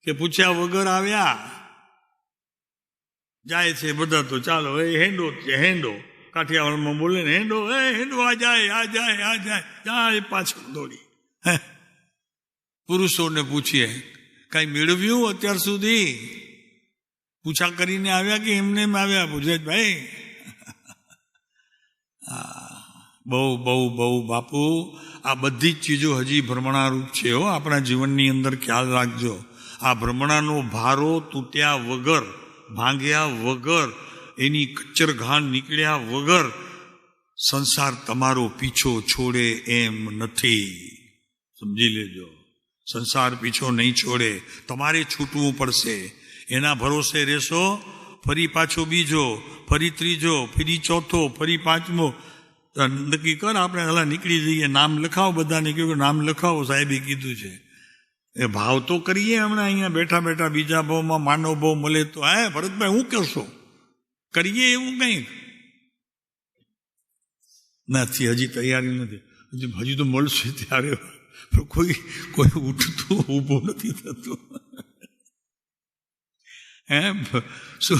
કે પૂછ્યા વગર આવ્યા? જાય છે બધા તો ચાલો એ હેંડો છે, હેંડો કાઠિયાવાડમાં બોલે ને, હેંડો હેંડો આ જાય પાછળ દોડી. પુરુષોને પૂછીએ કઈ મેળવ્યું અત્યાર સુધી? પૂછા કરીને આવ્યા કે એમને આવ્યા? પૂછે ભાઈ. બહુ બહુ બહુ બાપુ, આ બધી જ ચીજો હજી ભ્રમણારૂપ છે હો. આપણા જીવનની અંદર ખ્યાલ રાખજો. આ ભ્રમણાનો ભારો તૂટ્યા વગર, ભાંગ્યા વગર, એની કચ્ચર ઘાણ નીકળ્યા વગર સંસાર તમારો પીછો છોડે એમ નથી. સમજી લેજો, સંસાર પીછો નહીં છોડે, તમારે છૂટવું પડશે. એના ભરોસે રહેશો, ફરી પાછો બીજો, ફરી ત્રીજો, ફરી ચોથો, ફરી પાંચમો. નક્કી કર આપણે હલા નીકળી જઈએ. નામ લખાવો, બધાને કહ્યું કે નામ લખાવો, સાહેબે કીધું છે. એ ભાવ તો કરીએ હમણાં અહીંયા બેઠા બેઠા. બીજા ભાવમાં માનવ ભાવ મળે તો હે ભરતભાઈ હું કરશો? કરીએ એવું કંઈક નથી. હજી તૈયારી નથી. હજી તો મળશે ત્યારે પણ કોઈ ઉઠતું ઊભું નથી થતું. એમ શું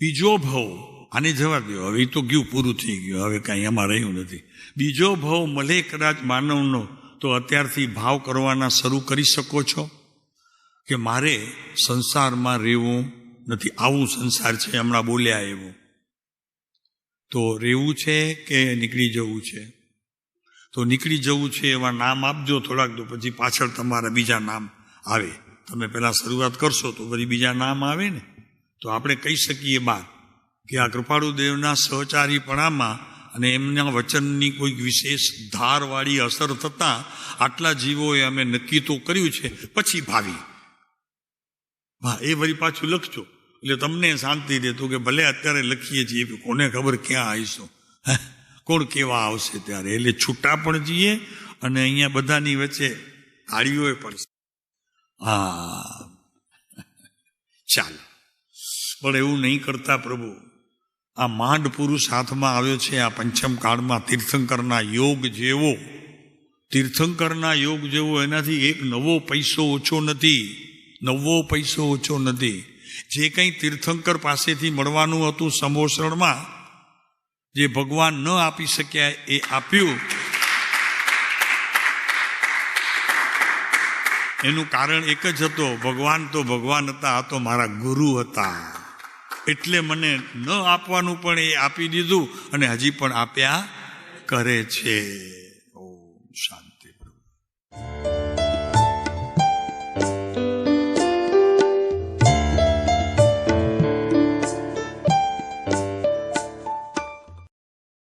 બીજો ભાવ, આને જવા દો, હવે તો ગયું, પૂરું થઈ ગયું, હવે કાંઈ એમાં રહ્યું નથી. બીજો ભાવ મળે કદાચ માનવનો, તો અત્યારથી ભાવ કરવાના શરૂ કરી શકો છો કે મારે સંસારમાં રહેવું નથી, આવું સંસાર છે, હમણાં બોલ્યા એવું, તો રહેવું છે કે નીકળી જવું છે? તો નીકળી જવું છે એવા નામ આપજો થોડાક, તો પછી પાછળ તમારા બીજા નામ આવે. તમે પહેલાં શરૂઆત કરશો તો પછી બીજા નામ આવે ને. તો આપણે કહી શકીએ બાદ કે આ કૃપાળુદેવના સહચારીપણામાં અને એમના વચનની કોઈક વિશેષ ધારવાળી અસર થતાં આટલા જીવોએ અમે નક્કી તો કર્યું છે, પછી ભાવી. હા, એ વળી પાછું લખજો એટલે તમને શાંતિ રહેતું કે ભલે અત્યારે લખીએ છીએ, કોને ખબર ક્યાં આવીશું, કોણ કેવા આવશે ત્યારે. એટલે છૂટા પણ જઈએ અને અહીંયા બધાની વચ્ચે તાળીઓ પડશે. હા, ચાલો. પણ એવું નહીં કરતા પ્રભુ. આ માંડ પુરુષ હાથમાં આવ્યો છે આ પંચમ કાળમાં, તીર્થંકરના યોગ જેવો, તીર્થંકરના યોગ જેવો એનાથી એક નવો પૈસો ઓછો નથી, નવો પૈસો ઓછો નથી. જે કંઈ તીર્થંકર પાસેથી મળવાનું હતું સમોસરણમાં, જે ભગવાન ન આપી શક્યા એ આપ્યું. એનું કારણ એક જ હતો, ભગવાન તો ભગવાન હતા, આ તો મારા ગુરુ હતા, એટલે મને ન આપવાનું પણ એ આપી દીધું અને હજી પણ આપ્યા કરે છે. ઓમ શાંતિ.